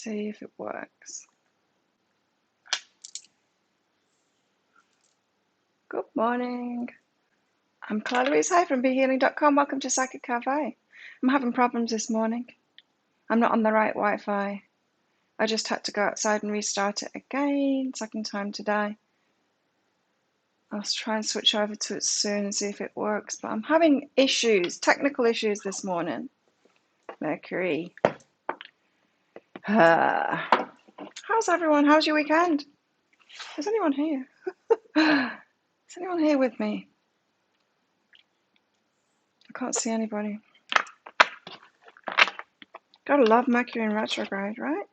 see if it works. Good morning. I'm Claire Louise Hay from BeHealing.com. Welcome to Psychic Cafe. I'm having problems this morning. I'm not on the right Wi-Fi. I just had to go outside and restart it again, second time today. I'll try and switch over to it soon and see if it works, but I'm having issues, technical issues this morning. Mercury. How's everyone? How's your weekend? Is anyone here? Is anyone here with me? I can't see anybody. Gotta love Mercury in retrograde, right?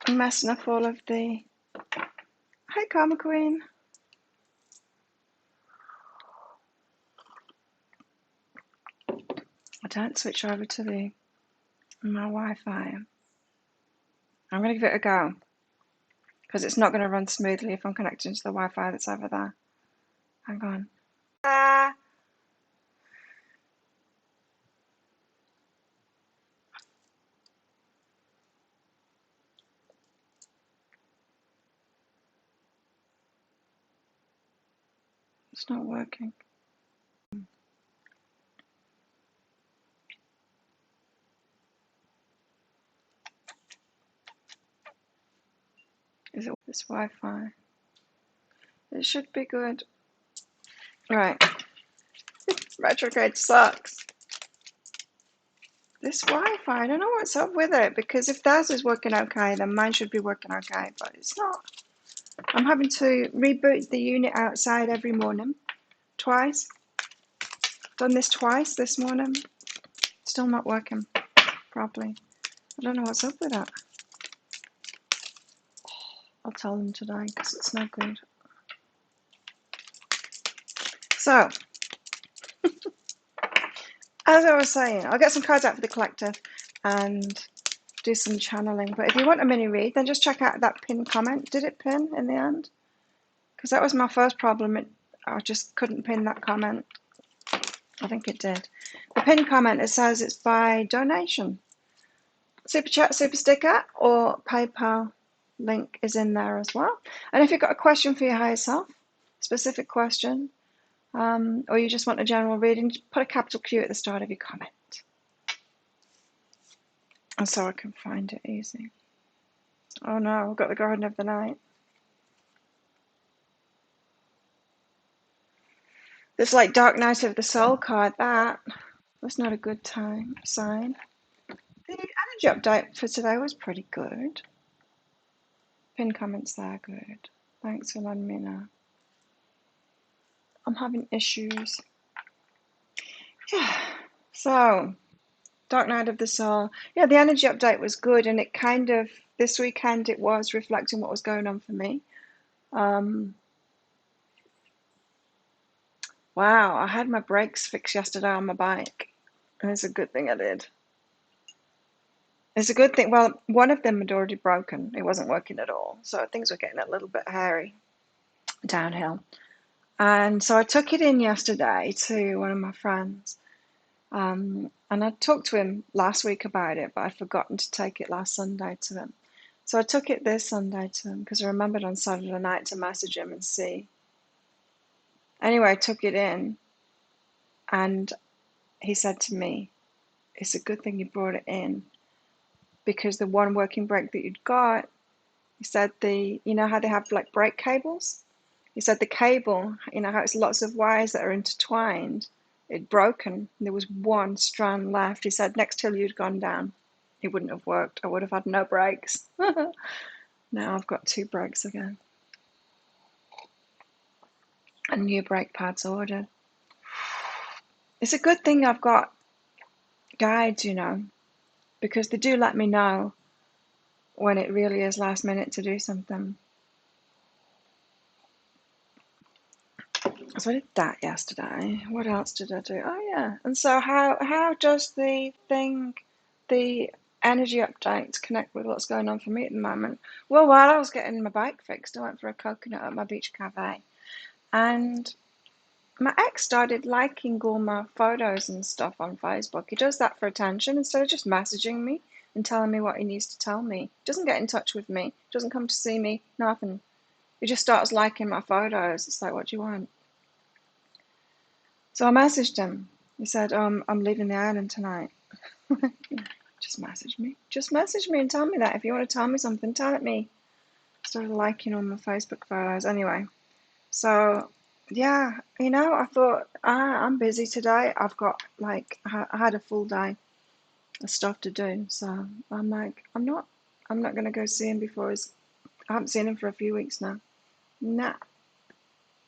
I'm messing up all of the... Hi, Karma Queen. I don't switch over to my Wi-Fi. I'm going to give it a go, because it's not going to run smoothly if I'm connecting to the Wi-Fi that's over there. Hang on. It's not working. Is it this Wi-Fi? It should be good. Right. Retrograde sucks. This Wi-Fi, I don't know what's up with it, because if theirs is working okay, then mine should be working okay, but it's not. I'm having to reboot the unit outside every morning, twice. Done this twice this morning. Still not working properly. I don't know what's up with that. I'll tell them today, because it's not good. So, as I was saying, I'll get some cards out for the collective and do some channeling. But if you want a mini read, then just check out that pinned comment. Did it pin in the end? Because that was my first problem. I just couldn't pin that comment. I think it did. The pinned comment, it says it's by donation. Super chat, super sticker, or PayPal link is in there as well. And if you've got a question for your higher self, specific question, or you just want a general reading, put a capital Q at the start of your comment. And so I can find it easy. Oh no, I've got the Garden of the Night. It's like Dark Night of the Soul card, that's not a good sign. The energy update for today was pretty good. Pin comments there, good. Thanks for letting me know. I'm having issues. Yeah, so Dark Night of the Soul. Yeah, the energy update was good, and it kind of, this weekend it was reflecting what was going on for me. Wow, I had my brakes fixed yesterday on my bike, and it's a good thing I did. It's a good thing. Well, one of them had already broken. It wasn't working at all, so things were getting a little bit hairy downhill. And so I took it in yesterday to one of my friends. And I talked to him last week about it, but I'd forgotten to take it last Sunday to him. So I took it this Sunday to him because I remembered on Saturday night to message him and see. Anyway, I took it in, and he said to me, it's a good thing you brought it in, because the one working brake that you'd got, he said you know how they have like brake cables? He said the cable, you know how it's lots of wires that are intertwined, it'd broken. There was one strand left. He said next hill you'd gone down, it wouldn't have worked. I would have had no brakes. Now I've got 2 brakes again. And new brake pads ordered. It's a good thing I've got guides, you know, because they do let me know when it really is last minute to do something. So I did that yesterday. What else did I do? Oh yeah. And so how does the energy update connect with what's going on for me at the moment? Well, while I was getting my bike fixed, I went for a coconut at my beach cafe, and my ex started liking all my photos and stuff on Facebook. He does that for attention instead of just messaging me and telling me what he needs to tell me. He doesn't get in touch with me, doesn't come to see me, nothing. He just starts liking my photos. It's like, what do you want? So I messaged him. He said, I'm leaving the island tonight. Just message me. Just message me and tell me that. If you want to tell me something, tell it me. Started liking all my Facebook photos. Anyway, so yeah, I thought I'm busy today. I've got I had a full day of stuff to do. So I'm like, I'm not gonna go see him before I haven't seen him for a few weeks now. Nah.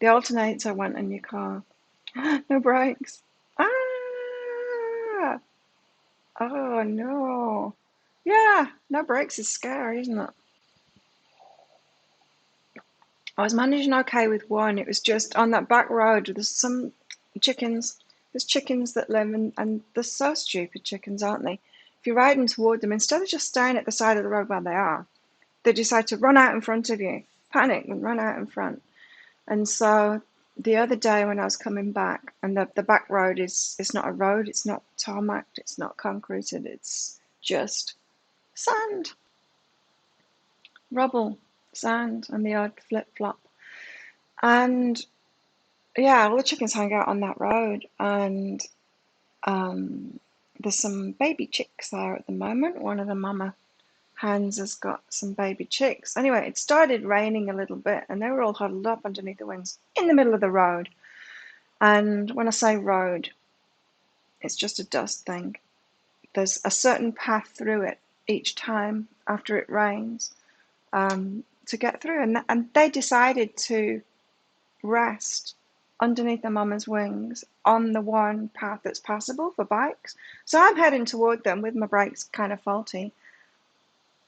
The alternator went in your car. No brakes. Ah! Oh no. Yeah, no brakes is scary, isn't it? I was managing okay with one. It was just on that back road. There's some chickens. There's chickens that live and they're so stupid chickens, aren't they? If you're riding toward them, instead of just staying at the side of the road where they are, they decide to run out in front of you, panic and run out in front. And so the other day when I was coming back, and the back road it's not a road, it's not tarmacked, it's not concreted, it's just sand, rubble, sand, and the odd flip flop. And yeah, all the chickens hang out on that road, and there's some baby chicks there at the moment. One of the mama hens has got some baby chicks. Anyway, it started raining a little bit, and they were all huddled up underneath the wings in the middle of the road. And when I say road, it's just a dust thing. There's a certain path through it each time after it rains to get through. And they decided to rest underneath their mama's wings on the one path that's passable for bikes. So I'm heading toward them with my brakes kind of faulty.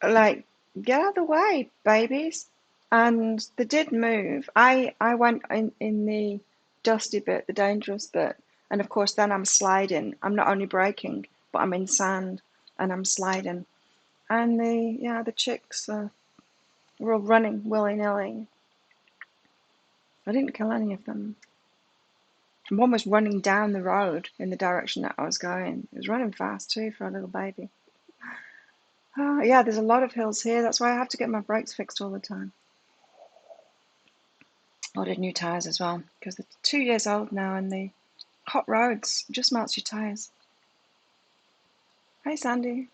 Like, get out of the way, babies. And they did move. I went in the dusty bit, the dangerous bit. And of course, then I'm sliding. I'm not only braking, but I'm in sand and I'm sliding. And the chicks were all running willy-nilly. I didn't kill any of them. One was running down the road in the direction that I was going. It was running fast too for a little baby. Yeah, there's a lot of hills here. That's why I have to get my brakes fixed all the time. Ordered new tyres as well because they're 2 years old now and the hot roads just melts your tyres. Hey, Sandy.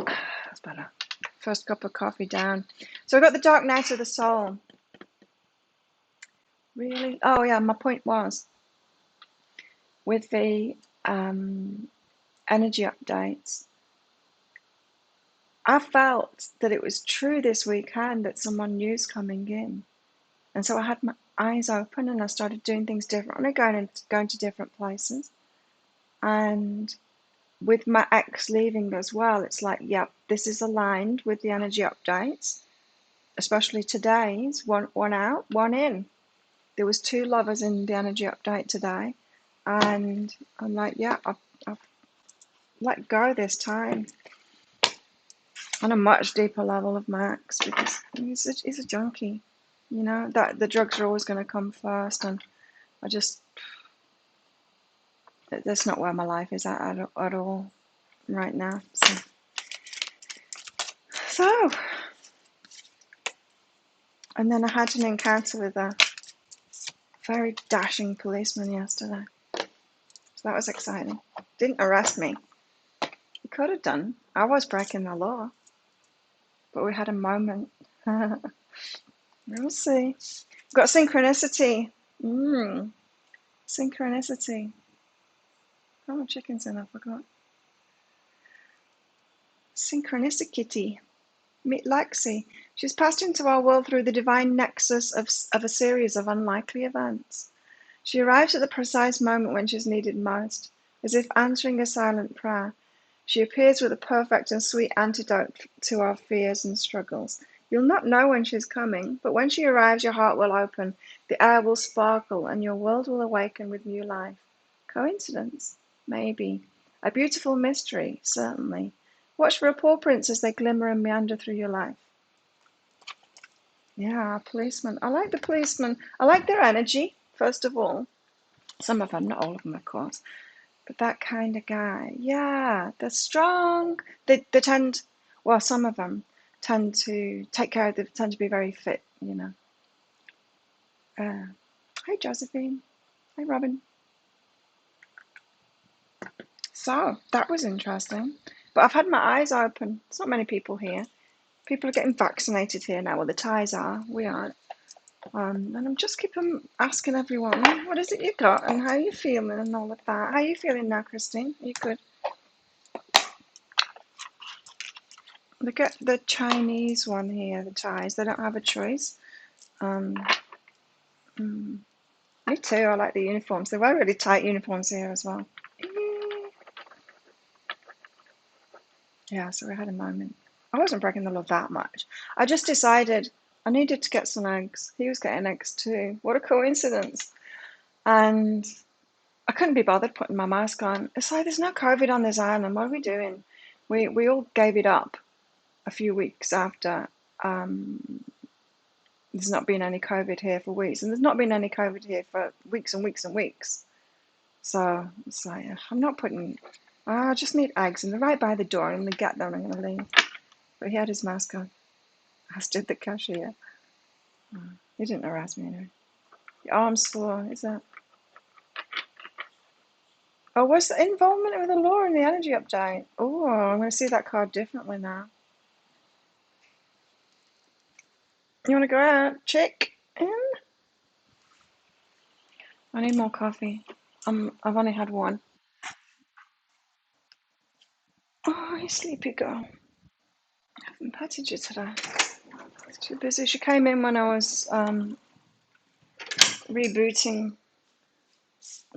That's better. First cup of coffee down. So I got the Dark Night of the Soul. Really? Oh yeah, my point was with the energy updates, I felt that it was true this weekend that someone new's coming in. And so I had my eyes open and I started doing things differently, going to different places. And with my ex leaving as well, it's like, yep, this is aligned with the energy updates, especially today's one out, one in. There was 2 lovers in the energy update today. And I'm like, yeah, I've let go this time on a much deeper level of Max because he's a junkie, that the drugs are always going to come first, and that's not where my life is at all right now. So, and then I had an encounter with a very dashing policeman yesterday. So that was exciting. Didn't arrest me. He could have done. I was breaking the law. But we had a moment. We'll see. Got synchronicity. Synchronicity. How many chickens in? I forgot. Synchronicity. Meet Lexi. She's passed into our world through the divine nexus of a series of unlikely events. She arrives at the precise moment when she's needed most, as if answering a silent prayer. She appears with a perfect and sweet antidote to our fears and struggles. You'll not know when she's coming, but when she arrives, your heart will open, the air will sparkle, and your world will awaken with new life. Coincidence? Maybe. A beautiful mystery? Certainly. Watch for paw prints as they glimmer and meander through your life. Yeah, policemen. I like the policemen. I like their energy, first of all. Some of them, not all of them, of course. But that kind of guy, yeah, they're strong. They tend, well, some of them tend to take care of, they tend to be very fit, you know. Hi, Josephine. Hi, Robin. So that was interesting. But I've had my eyes open. There's not many people here. People are getting vaccinated here now. Well, the Thais are. We aren't. And I'm just keeping asking everyone, what is it you got and how are you feeling and all of that. How are you feeling now, Christine? Are you good? Look at the Chinese one here, the Thais. They don't have a choice. Um, Me too. I like the uniforms. They wear really tight uniforms here as well. Yeah, so we had a moment. I wasn't breaking the law that much. I just decided I needed to get some eggs. He was getting eggs too. What a coincidence. And I couldn't be bothered putting my mask on. It's like there's no COVID on this island. What are we doing? We all gave it up a few weeks after there's not been any COVID here for weeks. And there's not been any COVID here for weeks and weeks and weeks. So it's like, I'm not putting, I just need eggs. And they're right by the door. I'm going to get them and I'm going to leave. But he had his mask on. I stood the cashier. He didn't harass me anyway. Your arm's sore, is that? Oh, what's the involvement with the law and the energy update? Oh, I'm going to see that card differently now. You want to go out? Check in? I need more coffee. I've only had one. Oh, you sleepy girl. I haven't petted you today. It's too busy. She came in when I was rebooting.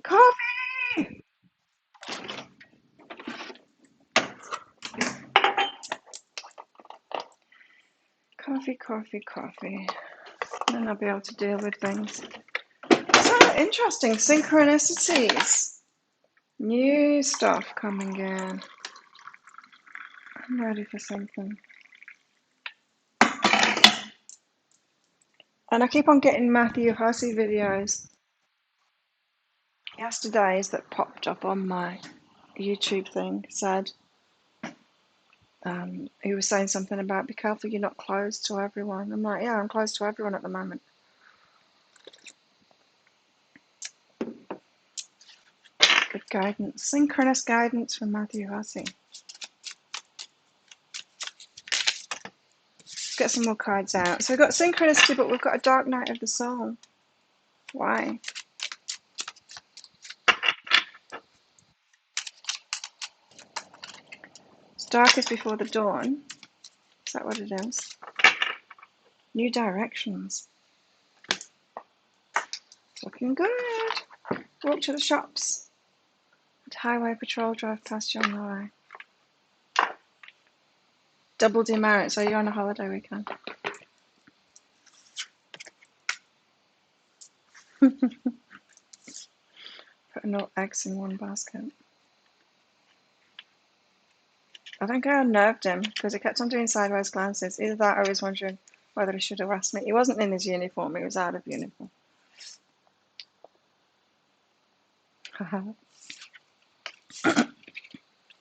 Coffee! Coffee, coffee, coffee. Then I'll be able to deal with things. So interesting. Synchronicities. New stuff coming in. I'm ready for something. And I keep on getting Matthew Hussey videos. Yesterday's that popped up on my YouTube thing said he was saying something about be careful you're not closed to everyone. I'm like, yeah, I'm closed to everyone at the moment. Good guidance. Synchronous guidance from Matthew Hussey. Let's get some more cards out. So we've got synchronicity, but we've got a dark night of the soul. Why? It's darkest before the dawn. Is that what it is? New directions. It's looking good. Walk to the shops. Highway patrol drive past you on the way. Double demerit, so you're on a holiday weekend. Putting all eggs in one basket. I think I unnerved him because he kept on doing sideways glances. Either that or he was wondering whether he should harass me. He wasn't in his uniform, he was out of uniform.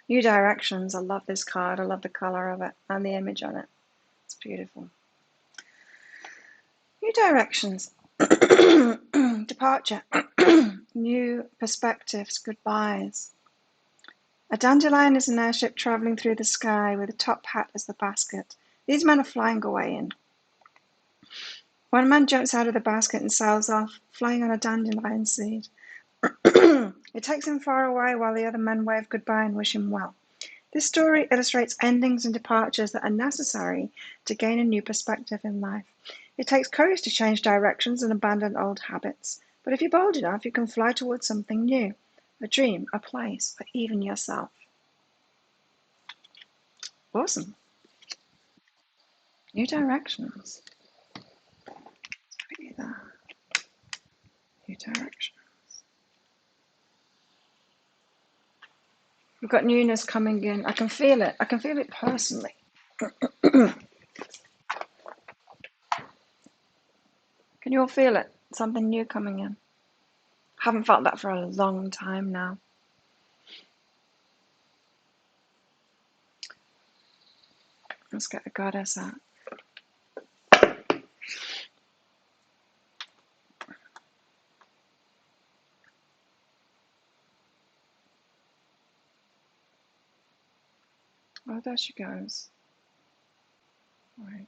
New directions. I love this card. I love the colour of it and the image on it. It's beautiful. New directions. Departure. New perspectives. Goodbyes. A dandelion is an airship travelling through the sky with a top hat as the basket. These men are flying away in. One man jumps out of the basket and sails off, flying on a dandelion seed. It takes him far away while the other men wave goodbye and wish him well. This story illustrates endings and departures that are necessary to gain a new perspective in life. It takes courage to change directions and abandon old habits. But if you're bold enough, you can fly towards something new. A dream, a place, or even yourself. Awesome. New directions. It's pretty there. New directions. We've got newness coming in. I can feel it. I can feel it personally. Can you all feel it? Something new coming in. Haven't felt that for a long time now. Let's get the goddess out. Oh, there she goes. Right.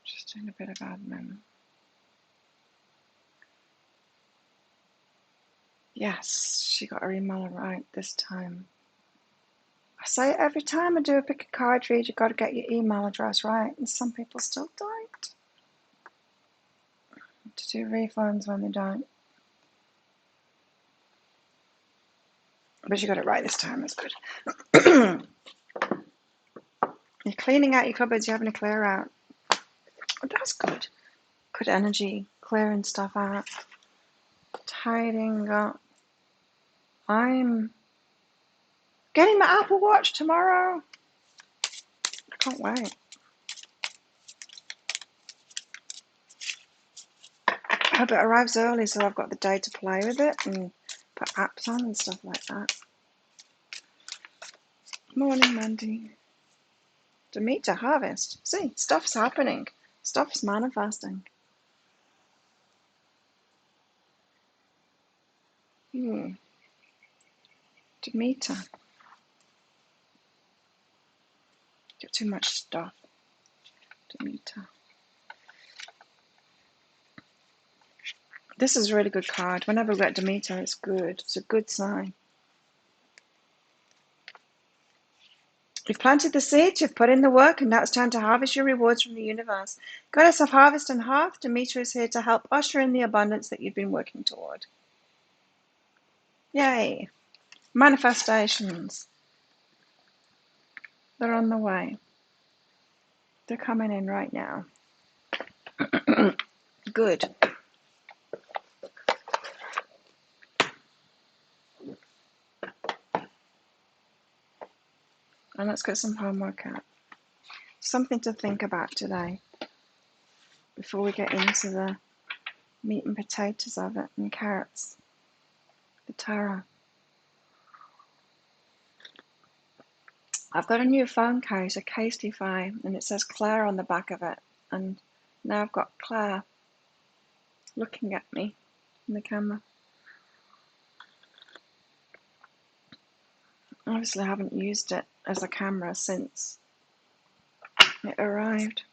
Just doing a bit of admin. Yes, she got her email right this time. I say it every time I do a pick a card read, you've got to get your email address right, and some people still don't. To do refunds when they don't. But you got it right this time, that's good. You're cleaning out your cupboards, you're having a clear out. Oh, that's good. Good energy, clearing stuff out, tidying up. I'm getting my Apple Watch tomorrow. I can't wait. I hope it arrives early so I've got the day to play with it and put apps on and stuff like that. Morning, Mandy. Demeter, harvest. See, stuff's happening. Stuff's manifesting. Demeter. Got too much stuff. Demeter. This is a really good card. Whenever we get Demeter, it's good. It's a good sign. You've planted the seeds, you've put in the work, and now it's time to harvest your rewards from the universe. Goddess of Harvest and Hearth, Demeter is here to help usher in the abundance that you've been working toward. Yay! Manifestations. They're on the way. They're coming in right now. Good. And let's get some homework out. Something to think about today before we get into the meat and potatoes of it and carrots. The tarot. I've got a new phone case, a Casetify, and it says Claire on the back of it. And now I've got Claire looking at me in the camera. Obviously I haven't used it as a camera since it arrived.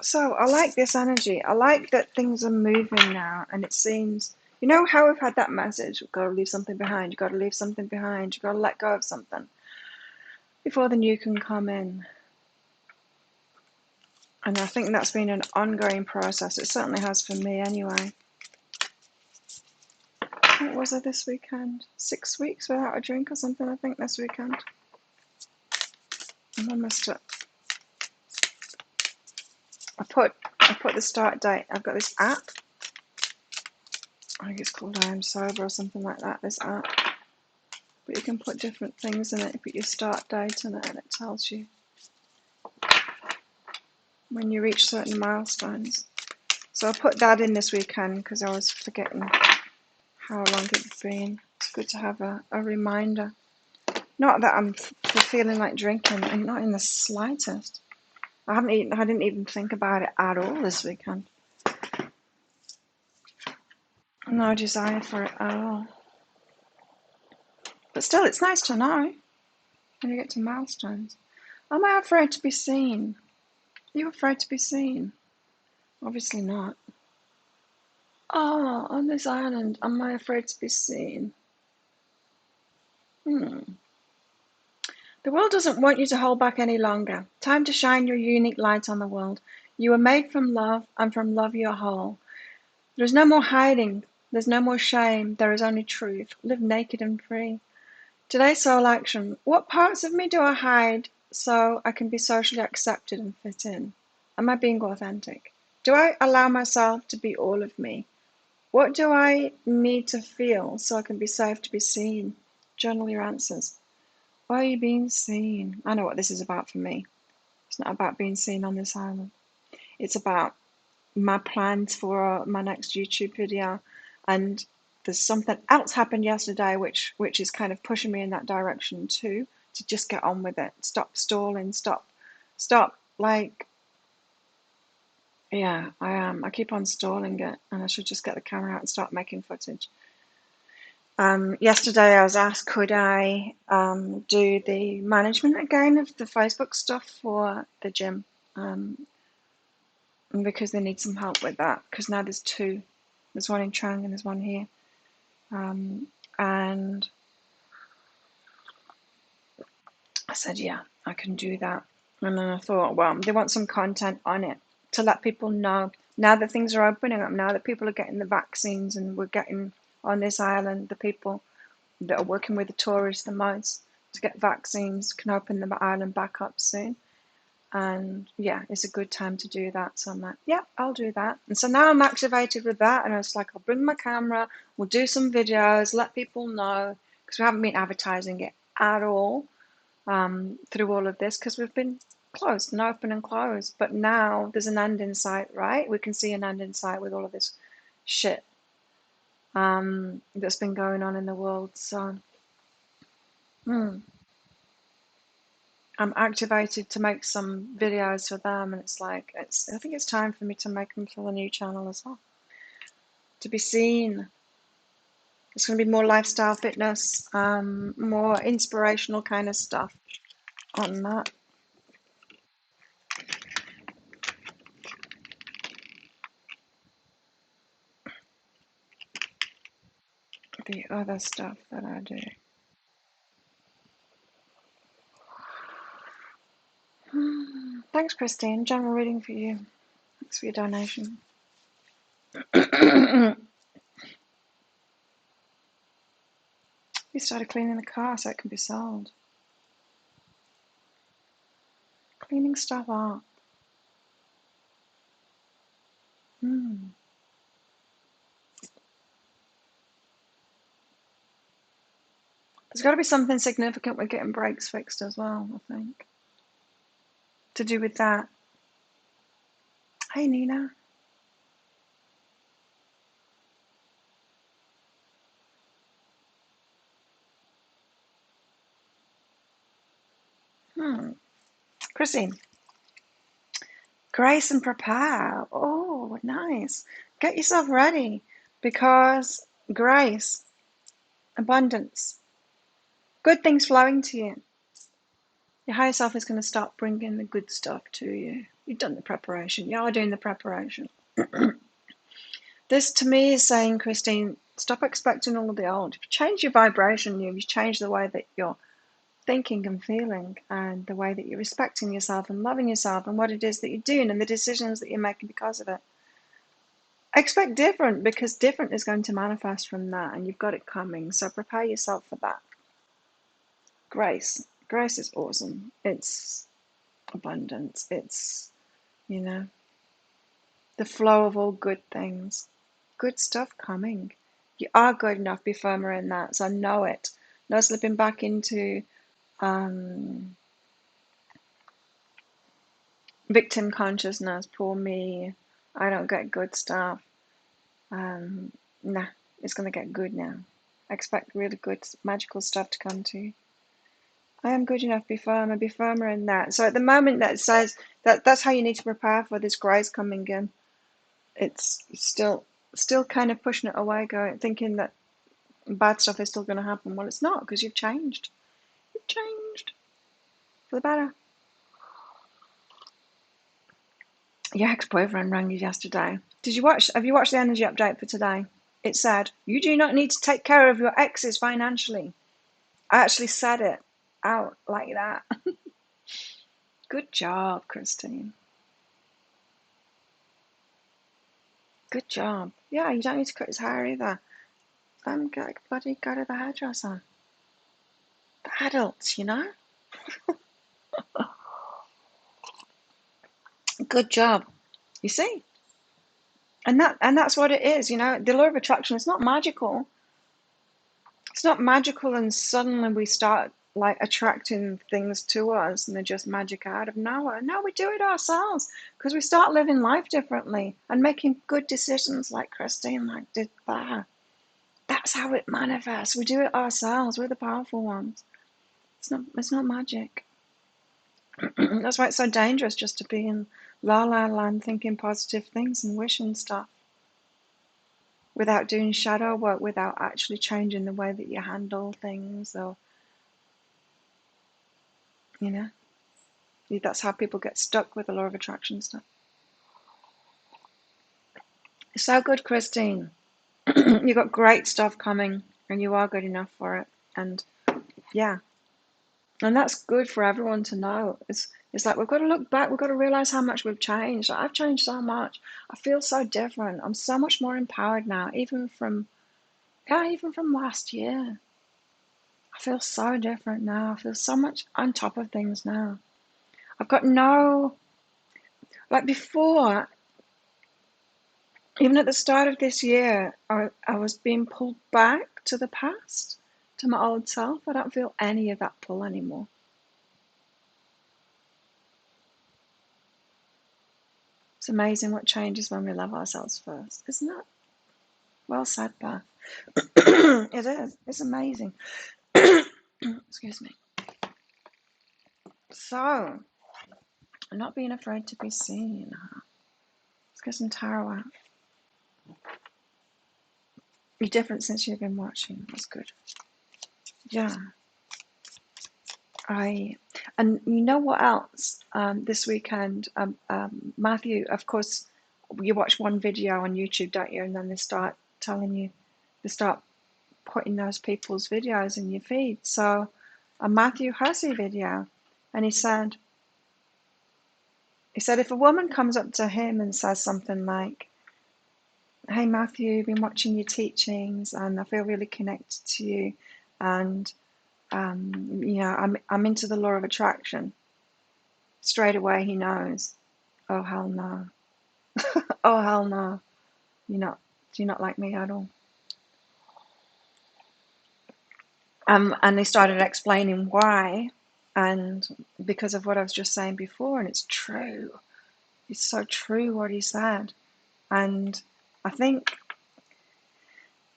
So I like this energy. I like that things are moving now, and it seems, you know how we've had that message, you've got to leave something behind, you've got to leave something behind, you've got to let go of something before the new can come in. And I think that's been an ongoing process. It certainly has for me anyway. What was it this weekend? 6 weeks without a drink or something, I think, this weekend. And I missed it. I put the start date. I've got this app. I think it's called I Am Sober or something like that, this app. But you can put different things in it. You put your start date in it and it tells you when you reach certain milestones. So I put that in this weekend because I was forgetting how long it's been. It's good to have a reminder. Not that I'm feeling like drinking, and not in the slightest. I didn't even think about it at all this weekend. No desire for it at all. But still, it's nice to know when you get to milestones. Am I afraid to be seen? Are you afraid to be seen? Obviously not. Oh, on this island, am I afraid to be seen? The world doesn't want you to hold back any longer. Time to shine your unique light on the world. You were made from love, and from love you're whole. There is no more hiding. There's no more shame. There is only truth. Live naked and free. Today's soul action. What parts of me do I hide so I can be socially accepted and fit in? Am I being authentic? Do I allow myself to be all of me? What do I need to feel so I can be safe to be seen? Journal your answers. Why are you being seen? I know what this is about for me. It's not about being seen on this island. It's about my plans for my next YouTube video, and there's something else happened yesterday which is kind of pushing me in that direction too, to just get on with it. Stop stalling, stop like, yeah, I am. I keep on stalling it, and I should just get the camera out and start making footage. Yesterday I was asked, could I do the management again of the Facebook stuff for the gym, because they need some help with that, because now there's two. There's one in Trang and there's one here. And I said, yeah, I can do that. And then I thought, well, they want some content on it to let people know, now that things are opening up, now that people are getting the vaccines, and we're getting on this island, the people that are working with the tourists the most to get vaccines can open the island back up soon. And yeah, it's a good time to do that. So I'm like, yeah, I'll do that. And so now I'm activated with that. And I was like, I'll bring my camera, we'll do some videos, let people know, because we haven't been advertising it at all through all of this, because we've been closed and open and closed. But now there's an end in sight, right? We can see an end in sight with all of this shit that's been going on in the world. So I'm activated to make some videos for them, and it's like, I think it's time for me to make them for the new channel as well, to be seen. It's going to be more lifestyle fitness, more inspirational kind of stuff on that. The other stuff that I do. Thanks, Christine. General reading for you. Thanks for your donation. We started cleaning the car so it can be sold. Cleaning stuff up. There's got to be something significant with getting brakes fixed as well, I think, to do with that. Hey, Nina. Christine. Grace and prepare. Oh, nice. Get yourself ready, because grace, abundance, good things flowing to you. Your higher self is going to start bringing the good stuff to you. You've done the preparation. You are doing the preparation. This to me is saying, Christine, stop expecting all of the old. If you change your vibration, you've changed the way that you're thinking and feeling, and the way that you're respecting yourself and loving yourself, and what it is that you're doing, and the decisions that you're making because of it. Expect different, because different is going to manifest from that, and you've got it coming. So prepare yourself for that. Grace is awesome. It's abundance. It's, the flow of all good things, good stuff coming. You are good enough. Be firmer in that. So know it. No slipping back into victim consciousness. Poor me. I don't get good stuff. Nah, it's gonna get good now. Expect really good magical stuff to come to you. I am good enough. Be firmer in that. So at the moment that says that's how you need to prepare for this grace coming in. It's still kind of pushing it away, going thinking that bad stuff is still going to happen. Well, it's not, because you've changed. You've changed for the better. Your ex-boyfriend rang you yesterday. Have you watched the energy update for today? It said, you do not need to take care of your exes financially. I actually said it out like that. Good job, Christine. Good job. Yeah, you don't need to cut his hair either. Bloody go to the hairdresser. The adults, Good job. You see? And that's what it is, The law of attraction is not magical. It's not magical, and suddenly we start like attracting things to us and they're just magic out of nowhere. No, we do it ourselves because we start living life differently and making good decisions like Christine like did there. That's how it manifests. We do it ourselves. We're the powerful ones. It's not magic. That's why it's so dangerous just to be in la la land thinking positive things and wishing stuff without doing shadow work, without actually changing the way that you handle things, or you know, that's how people get stuck with the law of attraction stuff. So good, Christine. You got great stuff coming, and you are good enough for it. And yeah, and that's good for everyone to know. It's like we've got to look back. We've got to realize how much we've changed. I've changed so much. I feel so different. I'm so much more empowered now, even from last year. I feel so different now. I feel so much on top of things now. I've got no, like before, even at the start of this year, I was being pulled back to the past, to my old self. I don't feel any of that pull anymore. It's amazing what changes when we love ourselves first, isn't it? Well said, Beth. It is. It's amazing. Excuse me. So, not being afraid to be seen. Let's get some tarot out. You're different since you've been watching. That's good. Yeah. And you know what else? This weekend, Matthew, of course, you watch one video on YouTube, don't you? And then they start putting those people's videos in your feed. So a Matthew Hussey video, and he said if a woman comes up to him and says something like, "Hey Matthew, I've been watching your teachings and I feel really connected to you, and I'm into the law of attraction," straight away he knows, oh hell no. Oh hell no. You're not like me at all. And they started explaining why, and because of what I was just saying before, and it's true. It's so true what he said. And I think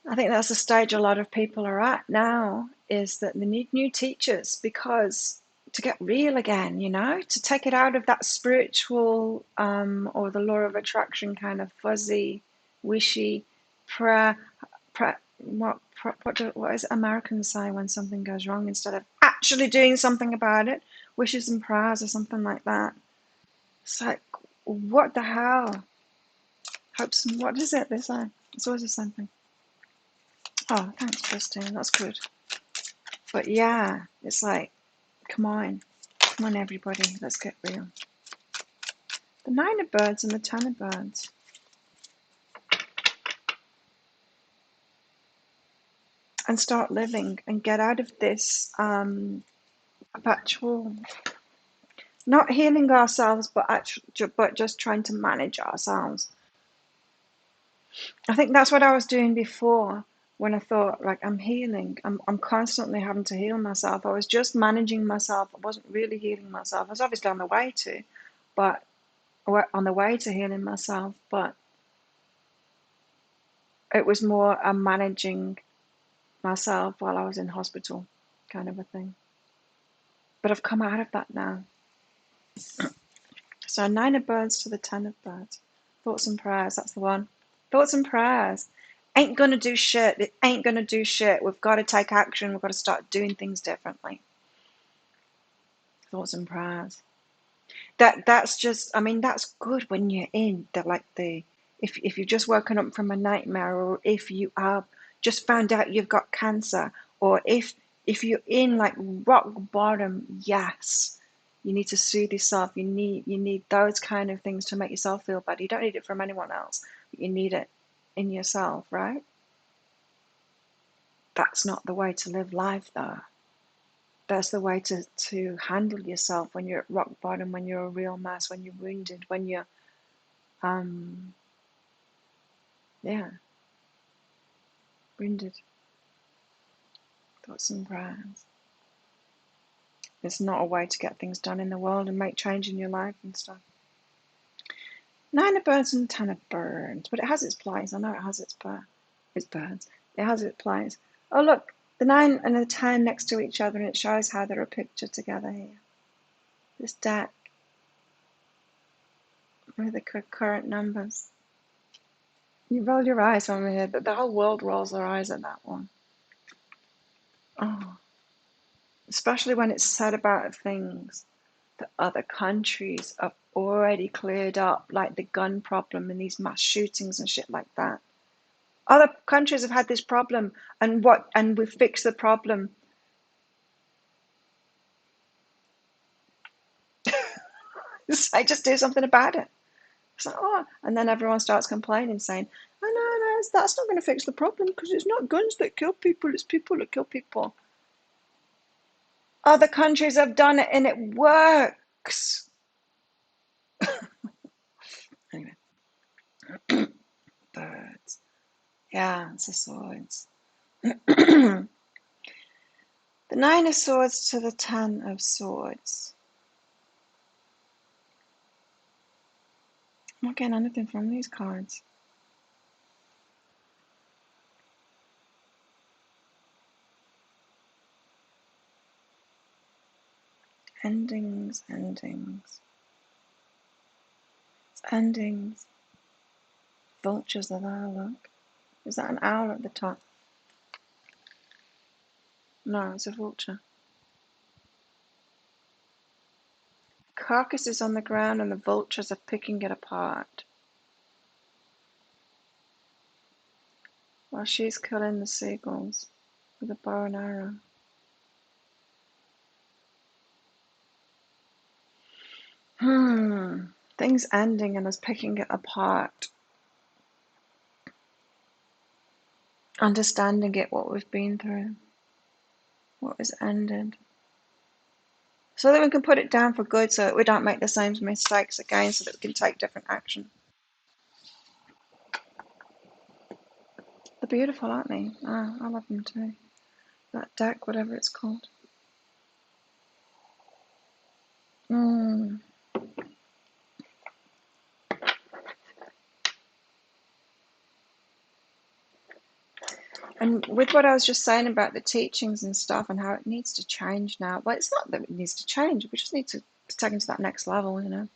that's the stage a lot of people are at now, is that they need new teachers, because to get real again, to take it out of that spiritual or the law of attraction kind of fuzzy, wishy prayer. What does Americans say when something goes wrong, instead of actually doing something about it? Wishes and prayers or something like that. It's like, what the hell? Hopes and what is it they say? It's always the same thing. Oh, thanks, Christine. That's good. But yeah, it's like, come on, everybody, let's get real. The 9 of birds and the 10 of birds. And start living and get out of this perpetual, not healing ourselves, but just trying to manage ourselves. I think that's what I was doing before, when I thought, like, I'm healing. I'm constantly having to heal myself. I was just managing myself. I wasn't really healing myself. I was obviously on the way to, healing myself, but it was more managing myself while I was in hospital, kind of a thing. But I've come out of that now. So 9 of birds to the 10 of birds. Thoughts and prayers, that's the one. Thoughts and prayers. Ain't gonna do shit. It ain't gonna do shit. We've got to take action. We've got to start doing things differently. Thoughts and prayers. That's just, I mean, that's good when you're in if you've just woken up from a nightmare, or if you are just found out you've got cancer, or if you're in like rock bottom, yes, you need to soothe yourself. You need those kind of things to make yourself feel better. You don't need it from anyone else, but you need it in yourself, right? That's not the way to live life, though. That's the way to handle yourself when you're at rock bottom, when you're a real mess, when you're wounded, when you're wounded. Thoughts and prayers. It's not a way to get things done in the world and make change in your life and stuff. 9 of birds and 10 of birds, but it has its place. I know it has its birds. It has its place. Oh look, the 9 and the 10 next to each other, and it shows how they're a picture together here. This deck with the current numbers. You roll your eyes on me here, but the whole world rolls their eyes at that one. Oh, especially when it's said about things that other countries have already cleared up, like the gun problem and these mass shootings and shit like that. Other countries have had this problem, and we've fixed the problem. It's like, just do something about it. It's like, oh, and then everyone starts complaining, saying, "Oh no, that's not going to fix the problem because it's not guns that kill people; it's people that kill people." Other countries have done it, and it works. Anyway, birds. Yeah, it's the swords. The 9 of swords to the 10 of swords. I'm not getting anything from these cards. Endings. Endings. Vultures are there, look. Is that an owl at the top? No, it's a vulture. Carcass is on the ground and the vultures are picking it apart. While she's killing the seagulls with a bow and arrow. Things ending and us picking it apart. Understanding it, what we've been through. What was ended. So that we can put it down for good, so that we don't make the same mistakes again, so that we can take different action. They're beautiful, aren't they? Oh, I love them too. That deck, whatever it's called. And with what I was just saying about the teachings and stuff and how it needs to change now, well, it's not that it needs to change, we just need to take it to that next level, you know.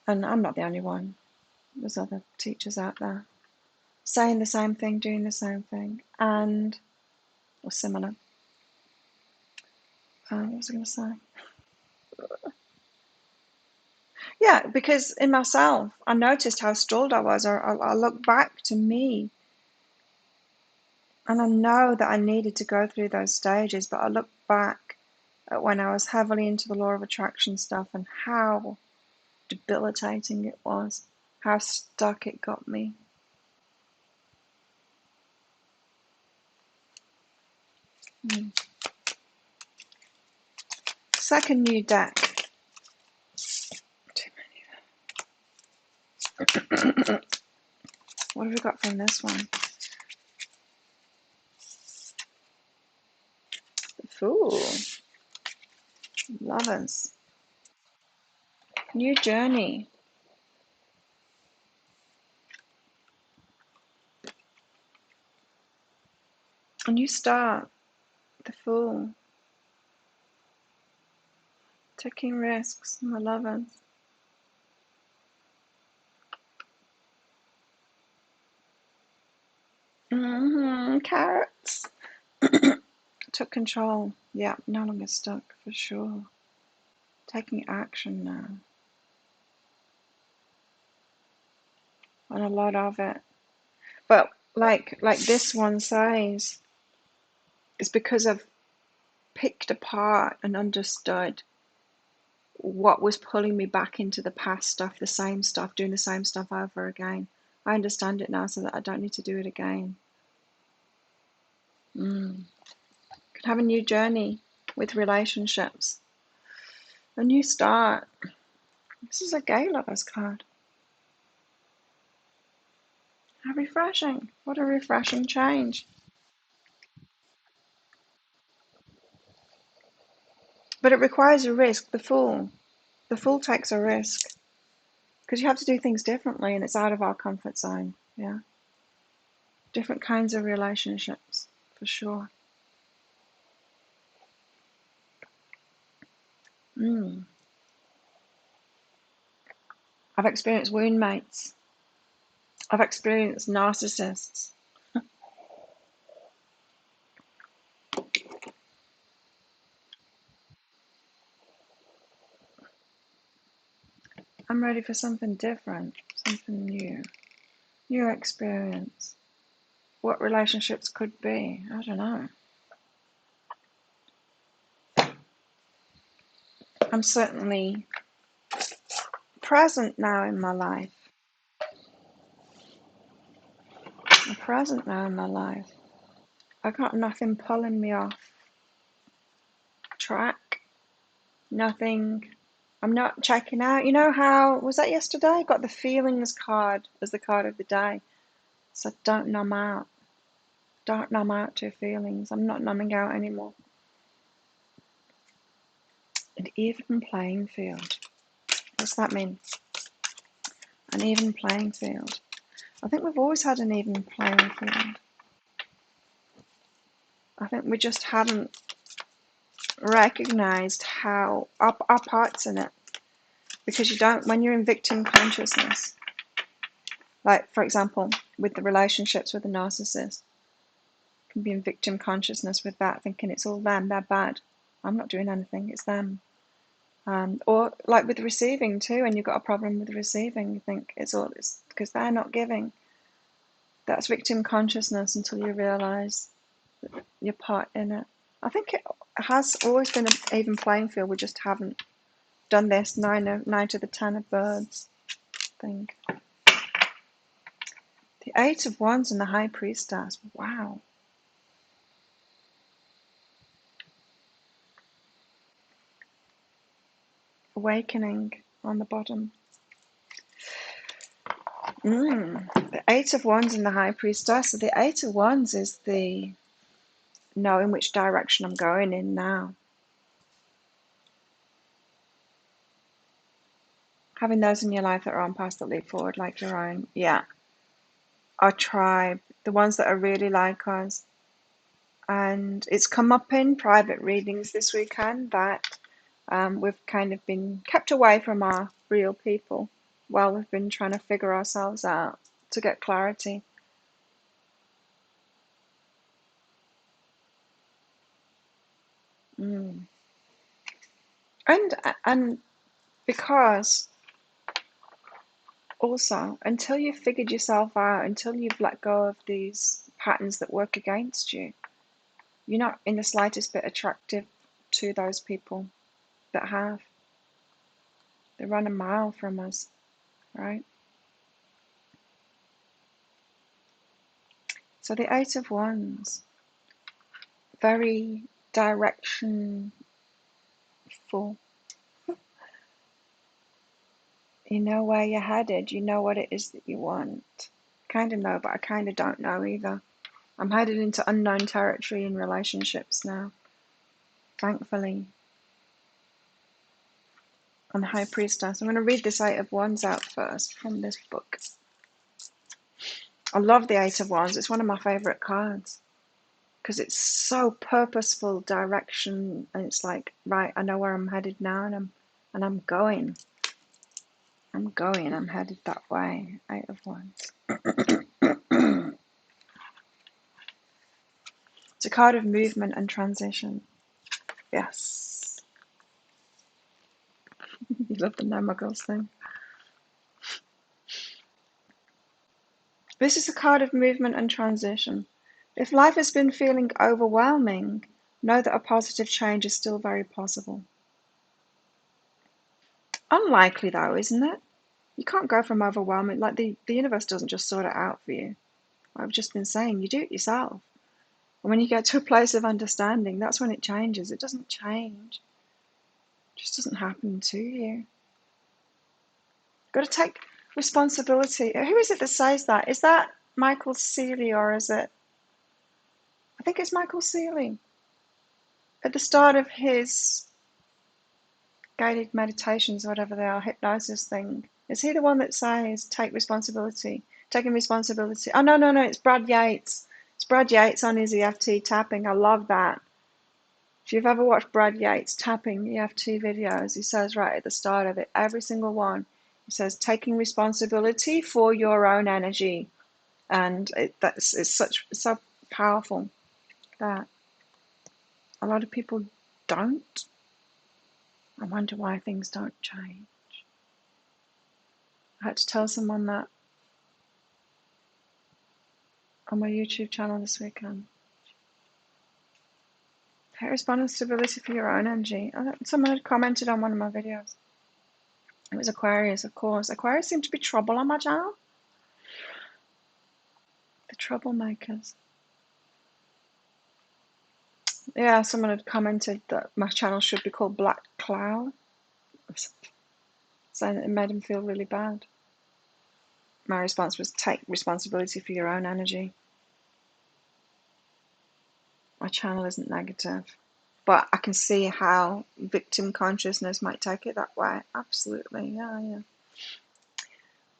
And I'm not the only one. There's other teachers out there saying the same thing, doing the same thing, or similar. What was I going to say? Yeah, because in myself, I noticed how stalled I was. I look back to me, and I know that I needed to go through those stages, but I look back at when I was heavily into the law of attraction stuff and how debilitating it was, how stuck it got me. Second new deck. Too many. What have we got from this one? The Fool. Lovers. New journey. A new start. The Fool. Taking risks. The Lovers. Carrots. Took control. Yeah, no longer stuck for sure. Taking action now. And a lot of it. But like this one says, it's because I've picked apart and understood what was pulling me back into the past stuff, the same stuff, doing the same stuff over again. I understand it now so that I don't need to do it again. Could have a new journey with relationships. A new start. This is a gay lovers card. How refreshing. What a refreshing change. But it requires a risk. The fool takes a risk because you have to do things differently, and it's out of our comfort zone. Yeah, different kinds of relationships for sure. Mm. I've experienced wound mates. I've experienced narcissists. I'm ready for something different, something new experience. What relationships could be? I don't know. I'm certainly present now in my life. I'm present now in my life. I got nothing pulling me off track. Nothing. I'm not checking out. You know how, was that yesterday? I got the feelings card as the card of the day. So don't numb out. Don't numb out to feelings. I'm not numbing out anymore. An even playing field. What's that mean? An even playing field. I think we've always had an even playing field. I think we just haven't recognized how our parts in it. Because you don't, when you're in victim consciousness, like for example, with the relationships with the narcissist, you can be in victim consciousnness with that, thinking it's all them, they're bad. I'm not doing anything, it's them. Or like with receiving too, when you've got a problem with receiving, you think it's because they're not giving. That's victim consciousness until you realize your part in it. I think it has always been an even playing field. We just haven't done this 9 to the 10 of birds thing. The 8 of Wands and the High Priestess. Wow. Awakening on the bottom. The 8 of Wands and the High Priestess. So the 8 of Wands is the knowing which direction I'm going in now. Having those in your life that are on paths that lead forward like your own. Yeah. Our tribe. The ones that are really like us. And it's come up in private readings this weekend that we've kind of been kept away from our real people while we've been trying to figure ourselves out to get clarity. Mm. And because also until you've figured yourself out, until you've let go of these patterns that work against you, you're not in the slightest bit attractive to those people that have. They run a mile from us, right? So the 8 of Wands, very directionful. You know where you're headed. You know what it is that you want. Kind of know, but I kind of don't know either. I'm headed into unknown territory in relationships now, thankfully. On the High Priestess. I'm going to read this 8 of Wands out first from this book. I love the 8 of Wands. It's one of my favourite cards because it's so purposeful direction, and it's like, right, I know where I'm headed now, and I'm going. I'm headed that way. 8 of Wands. It's a card of movement and transition. Yes. You love the Namagos thing. This is a card of movement and transition. If life has been feeling overwhelming, know that a positive change is still very possible. Unlikely though, isn't it? You can't go from overwhelming, like the universe doesn't just sort it out for you. I've just been saying, you do it yourself. And when you get to a place of understanding, that's when it changes. It doesn't change. It just doesn't happen to you. Got to take responsibility. Who is it that says that? Is that Michael Seeley or is it? I think it's Michael Seeley. At the start of his guided meditations, whatever they are, hypnosis thing. Is he the one that says take responsibility? Taking responsibility. Oh, no, no, no, it's Brad Yates. It's Brad Yates on his EFT tapping. I love that. If you've ever watched Brad Yates tapping EFT videos, he says right at the start of it, every single one, he says taking responsibility for your own energy. And it's so powerful that a lot of people don't. I wonder why things don't change. I had to tell someone that on my YouTube channel this weekend. Take responsibility for your own energy. Someone had commented on one of my videos. It was Aquarius, of course. Aquarius seem to be trouble on my channel. The troublemakers. Yeah, someone had commented that my channel should be called Black Cloud, saying that it made him feel really bad. My response was take responsibility for your own energy. My channel isn't negative, but I can see how victim consciousness might take it that way. Absolutely, yeah.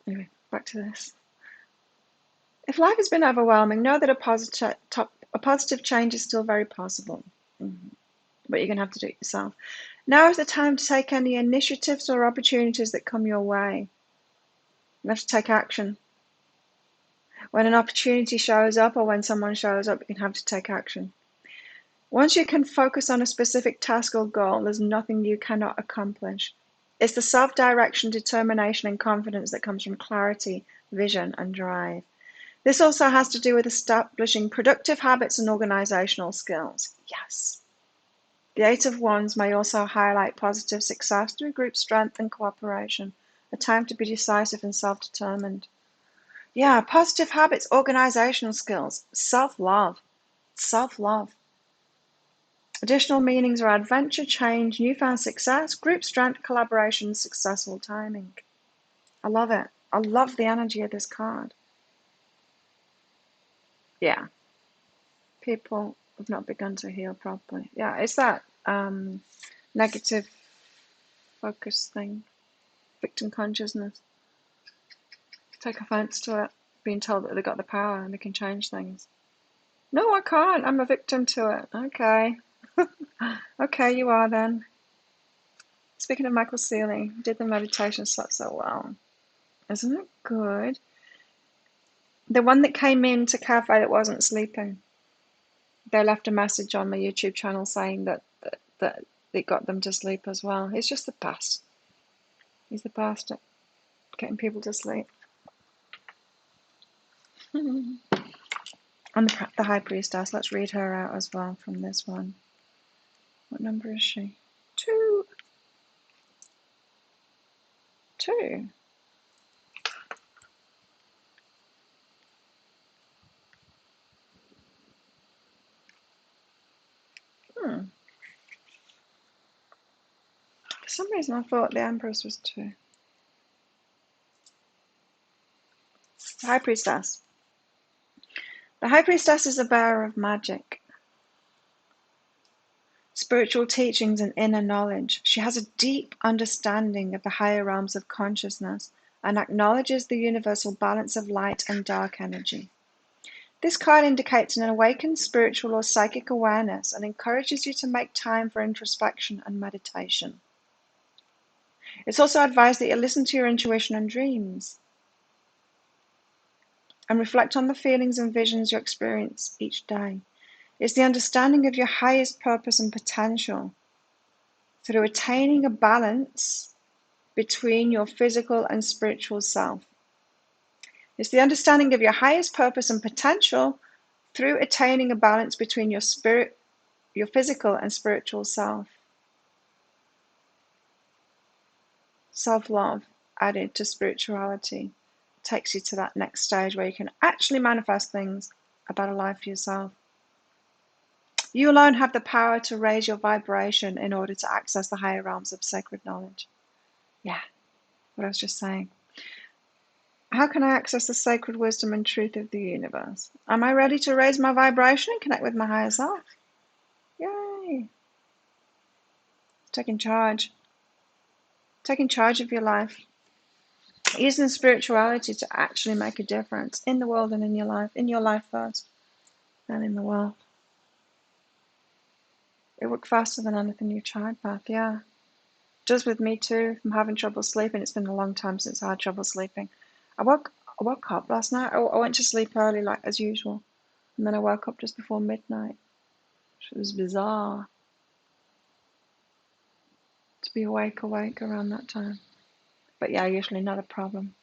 Anyway, back to this. If life has been overwhelming, know that a positive change is still very possible. But you're going to have to do it yourself. Now is the time to take any initiatives or opportunities that come your way. You have to take action. When an opportunity shows up or when someone shows up, you have to take action. Once you can focus on a specific task or goal, there's nothing you cannot accomplish. It's the self-direction, determination, and confidence that comes from clarity, vision, and drive. This also has to do with establishing productive habits and organizational skills. Yes. The Eight of Wands may also highlight positive success through group strength and cooperation, a time to be decisive and self-determined. Yeah, positive habits, organizational skills, self-love. Additional meanings are adventure, change, newfound success, group strength, collaboration, successful timing. I love it. I love the energy of this card. Yeah. People have not begun to heal properly. Yeah, it's that negative focus thing. Victim consciousness. Take offense to it. Being told that they got the power and they can change things. No, I can't. I'm a victim to it. Okay. Okay, you are then. Speaking of Michael Seeley, did the meditation, slept so well. Isn't it good? The one that came into cafe that wasn't sleeping, they left a message on my YouTube channel saying that it got them to sleep as well. He's just the best. He's the best at getting people to sleep. And the High Priestess, let's read her out as well from this one. What number is she? 2. For some reason I thought the Empress was 2. The High Priestess. The High Priestess is a bearer of magic, spiritual teachings, and inner knowledge. She has a deep understanding of the higher realms of consciousness and acknowledges the universal balance of light and dark energy. This card indicates an awakened spiritual or psychic awareness and encourages you to make time for introspection and meditation. It's also advised that you listen to your intuition and dreams and reflect on the feelings and visions you experience each day. It's the understanding of your highest purpose and potential through attaining a balance between your physical and spiritual self. It's the understanding of your highest purpose and potential through attaining a balance between your physical and spiritual self. Self-love added to spirituality takes you to that next stage where you can actually manifest things, a better life for yourself. You alone have the power to raise your vibration in order to access the higher realms of sacred knowledge. Yeah, what I was just saying. How can I access the sacred wisdom and truth of the universe? Am I ready to raise my vibration and connect with my higher self? Yay! Taking charge. taking charge of your life, using spirituality to actually make a difference in the world and in your life first, and in the world. It worked faster than anything you've tried, Beth, yeah. Just with me too, I'm having trouble sleeping. It's been a long time since I had trouble sleeping. I woke up last night. I went to sleep early, like as usual, and then I woke up just before midnight. It was bizarre to be awake around that time. But yeah, usually not a problem.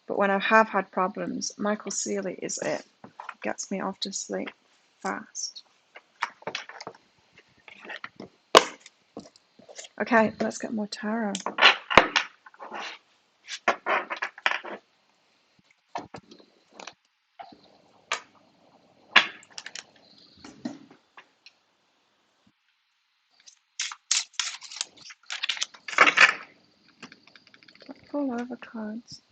But when I have had problems, Michael Seeley is it. Gets me off to sleep fast. Okay, let's get more tarot. Pull over cards.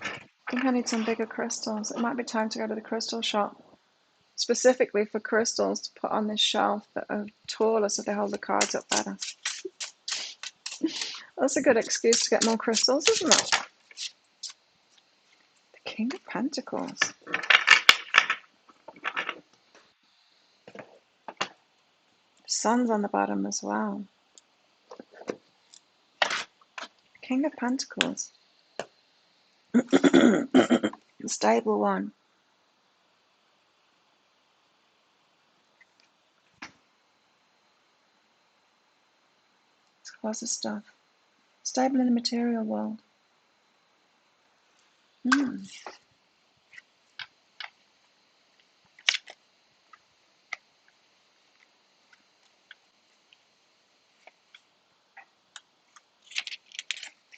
I think I need some bigger crystals. It might be time to go to the crystal shop, specifically for crystals to put on this shelf that are taller so they hold the cards up better. That's a good excuse to get more crystals, isn't it? The King of Pentacles. The Sun's on the bottom as well. King of Pentacles. The stable one. It's lots of stuff. Stable in the material world.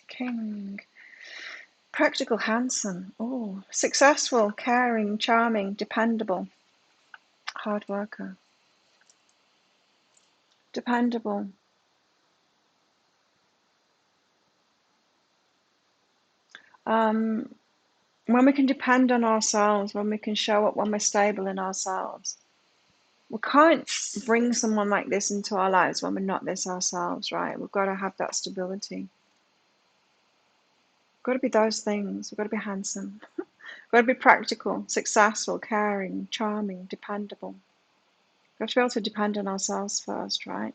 King. Practical, handsome. Oh, successful, caring, charming, dependable. Hard worker. Dependable. When we can depend on ourselves, when we can show up, when we're stable in ourselves. We can't bring someone like this into our lives when we're not this ourselves, right? We've got to have that stability. We've got to be those things. We've got to be handsome. We've got to be practical, successful, caring, charming, dependable. We've got to be able to depend on ourselves first, right?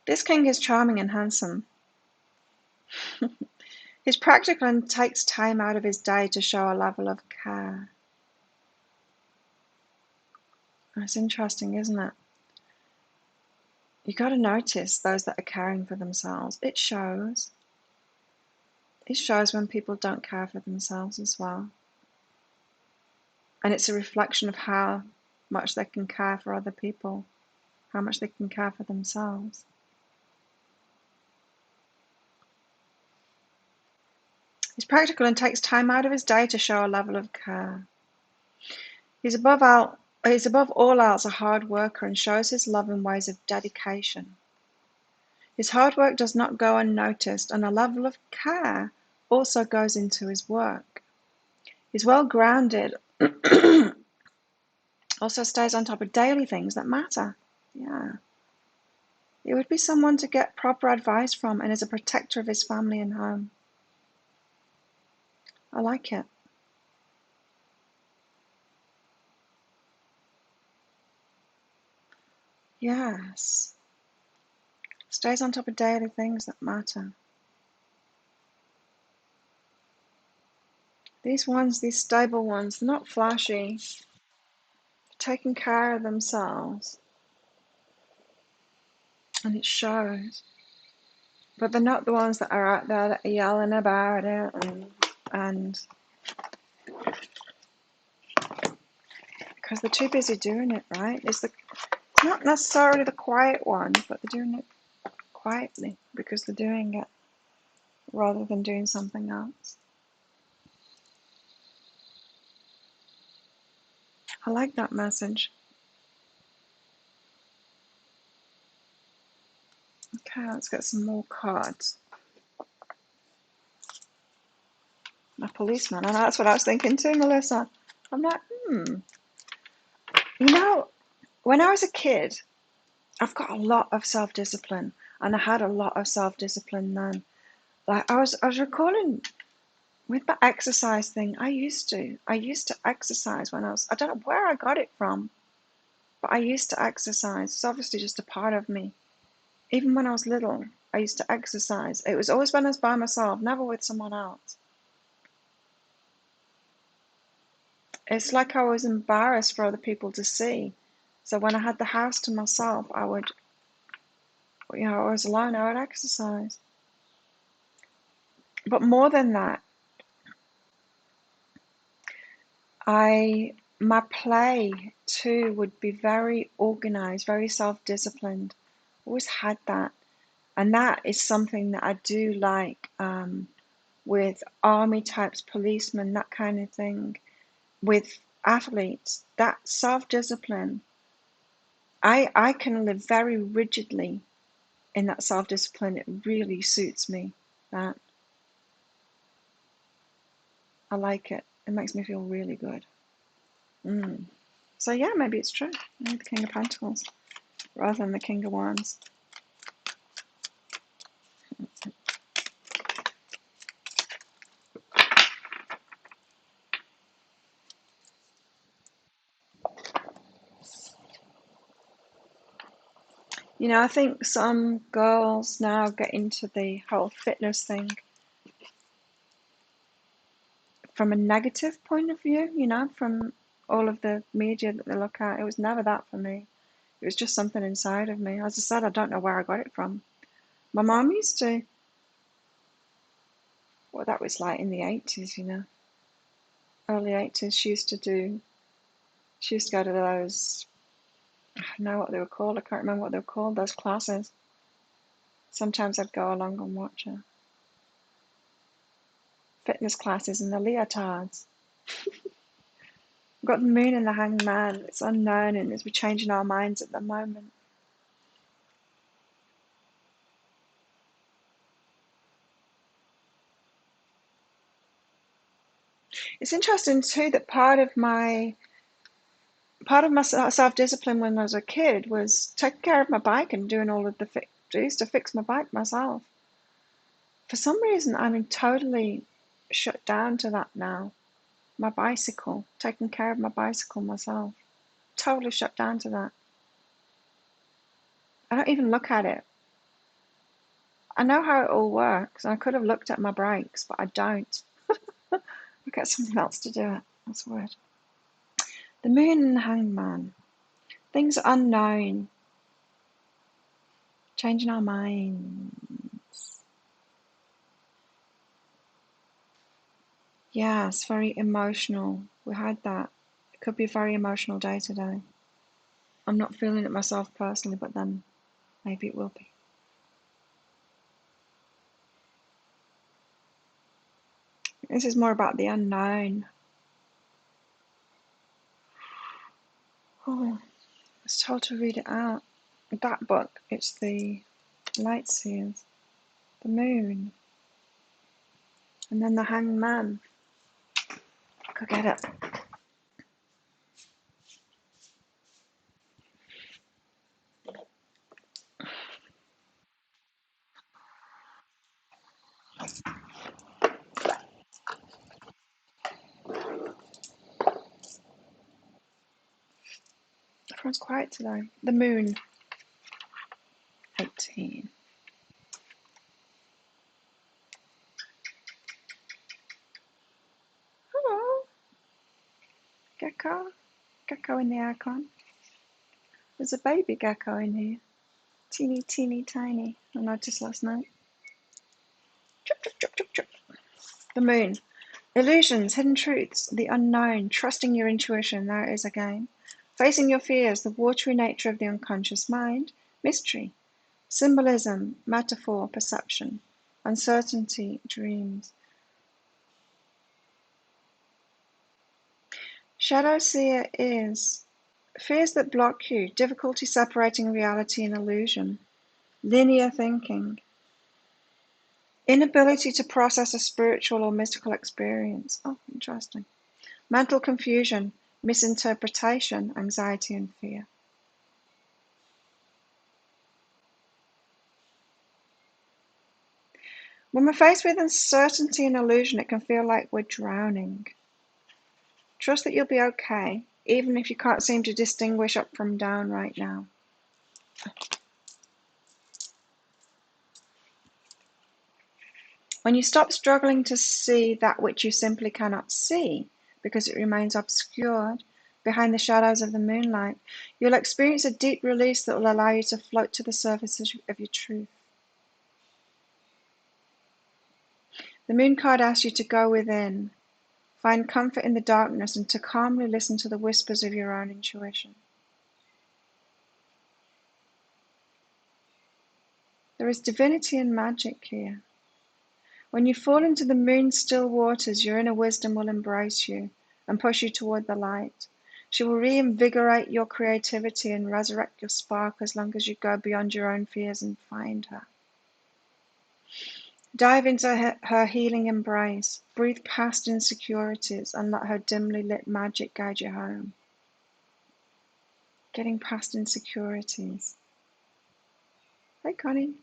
This king is charming and handsome. He's practical and takes time out of his day to show a level of care. That's interesting, isn't it? You got to notice those that are caring for themselves. It shows. It shows when people don't care for themselves as well. And it's a reflection of how much they can care for other people, how much they can care for themselves. He's practical and takes time out of his day to show a level of care. He's above all else a hard worker and shows his love in ways of dedication. His hard work does not go unnoticed, and a level of care also goes into his work. He's well grounded, also stays on top of daily things that matter. Yeah. He would be someone to get proper advice from and is a protector of his family and home. I like it. Yes. Stays on top of daily things that matter. These ones, these stable ones, they're not flashy. Taking care of themselves. And it shows. But they're not the ones that are out there that are yelling about it and because they're too busy doing it, right? It's not necessarily the quiet ones, but they're doing it quietly because they're doing it rather than doing something else. I like that message. Okay, let's get some more cards. A policeman, and that's what I was thinking too, Melissa. I'm like, You know, when I was a kid, I've got a lot of self-discipline, and I had a lot of self-discipline then. Like I was recalling with the exercise thing. I used to exercise when I don't know where I got it from, but I used to exercise. It's obviously just a part of me. Even when I was little, I used to exercise. It was always when I was by myself, never with someone else. It's like I was embarrassed for other people to see. So when I had the house to myself, I would, I was alone, I would exercise. But more than that, my play too would be very organized, very self-disciplined. Always had that. And that is something that I do like with army types, policemen, that kind of thing. With athletes, that self-discipline, I can live very rigidly in that self-discipline. It really suits me. That I like it. It makes me feel really good. So yeah, maybe it's true. Maybe the King of Pentacles rather than the King of Wands. I think some girls now get into the whole fitness thing from a negative point of view, from all of the media that they look at. It was never that for me. It was just something inside of me. As I said, I don't know where I got it from. My mom used to, well, that was like in the 80s, early 80s. She used to go to those, I don't know what they were called. I can't remember what they were called, those classes. Sometimes I'd go along and watch her. Fitness classes and the leotards. We've got the moon and the hanged man. It's unknown, and we're changing our minds at the moment. It's interesting too that part of my self-discipline when I was a kid was taking care of my bike and doing all of I used to fix my bike myself. For some reason, I'm totally shut down to that now. My bicycle, taking care of my bicycle myself. Totally shut down to that. I don't even look at it. I know how it all works. I could have looked at my brakes, but I don't. I get something else to do it. That's weird. The moon and the hanged man. Things unknown. Changing our minds. Yeah, it's very emotional. We had that. It could be a very emotional day today. I'm not feeling it myself personally, but then maybe it will be. This is more about the unknown. Oh, I was told to read it out. That book, it's the Light Seers, the moon, and then the hanged man. Go get it. Everyone's quiet today. The moon, 18. Hello, gecko. Gecko in the aircon. There's a baby gecko in here. Teeny, teeny, tiny. I noticed last night. Chirp, chirp, chirp, chirp, chirp. The moon. Illusions, hidden truths, the unknown, trusting your intuition. There it is again. Facing your fears, the watery nature of the unconscious mind. Mystery. Symbolism, metaphor, perception. Uncertainty, dreams. Shadow seer is fears that block you, difficulty separating reality and illusion, linear thinking, inability to process a spiritual or mystical experience. Oh, interesting. Mental confusion, misinterpretation, anxiety, and fear. When we're faced with uncertainty and illusion, it can feel like we're drowning. Trust that you'll be okay, even if you can't seem to distinguish up from down right now. When you stop struggling to see that which you simply cannot see, because it remains obscured behind the shadows of the moonlight, you'll experience a deep release that will allow you to float to the surface of your truth. The moon card asks you to go within, find comfort in the darkness, and to calmly listen to the whispers of your own intuition. There is divinity and magic here. When you fall into the moon's still waters, your inner wisdom will embrace you and push you toward the light. She will reinvigorate your creativity and resurrect your spark as long as you go beyond your own fears and find her. Dive into her healing embrace. Breathe past insecurities and let her dimly lit magic guide you home. Getting past insecurities. Hey, Connie.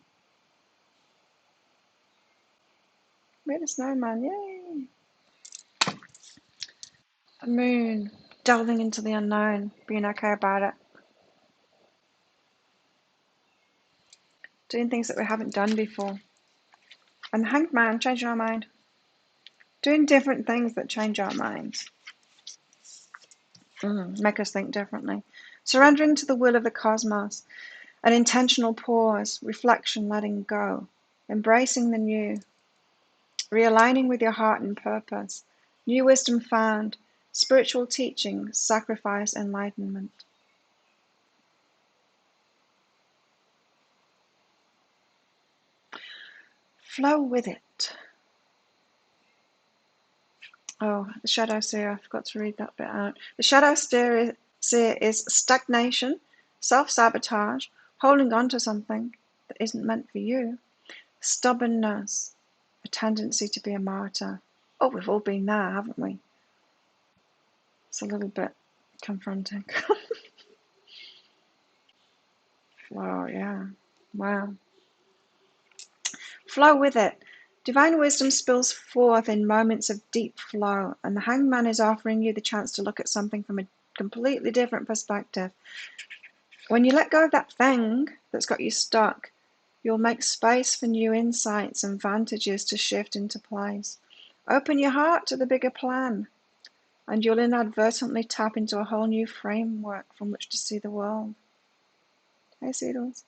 Made a snowman. Yay! The moon. Delving into the unknown. Being okay about it. Doing things that we haven't done before. And the Hanged Man, changing our mind. Doing different things that change our minds. Make us think differently. Surrendering to the will of the cosmos. An intentional pause, reflection, letting go. Embracing the new. Realigning with your heart and purpose. New wisdom found. Spiritual teaching, sacrifice, enlightenment. Flow with it. Oh, the shadow seer, I forgot to read that bit out. The shadow seer is stagnation, self-sabotage, holding on to something that isn't meant for you, stubbornness, a tendency to be a martyr. Oh, we've all been there, haven't we? It's a little bit confronting. Flow, yeah. Wow. Flow with it. Divine wisdom spills forth in moments of deep flow, and the Hanged Man is offering you the chance to look at something from a completely different perspective. When you let go of that thing that's got you stuck, you'll make space for new insights and vantages to shift into place. Open your heart to the bigger plan, and you'll inadvertently tap into a whole new framework from which to see the world. Hey, Seedles.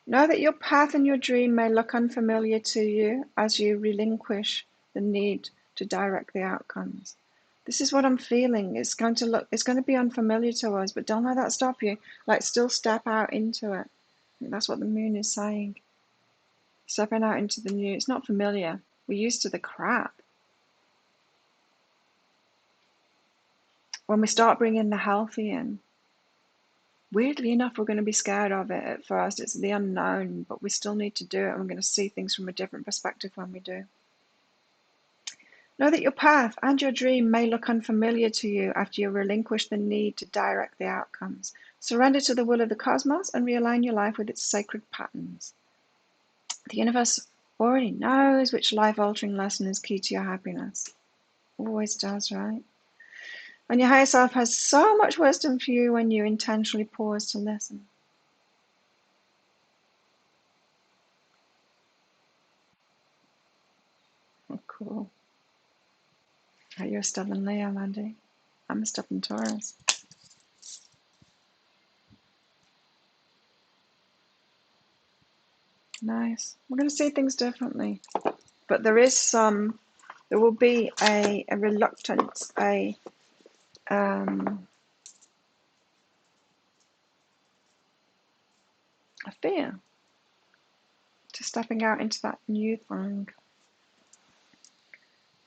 Know that your path and your dream may look unfamiliar to you as you relinquish the need to direct the outcomes. This is what I'm feeling. It's going to be unfamiliar to us, but don't let that stop you. Like, still step out into it. I think that's what the moon is saying. Stepping out into the new. It's not familiar. We're used to the crap. When we start bringing the healthy in, weirdly enough, we're going to be scared of it at first. It's the unknown, but we still need to do it. And we're going to see things from a different perspective when we do. Know that your path and your dream may look unfamiliar to you after you relinquish the need to direct the outcomes. Surrender to the will of the cosmos and realign your life with its sacred patterns. The universe already knows which life-altering lesson is key to your happiness. Always does, right? And your higher self has so much wisdom for you when you intentionally pause to listen. Oh, cool. Oh, you're a stubborn Leo, Mandy. I'm a stubborn Taurus. Nice. We're going to see things differently. But there will be a reluctance, a fear to stepping out into that new thing.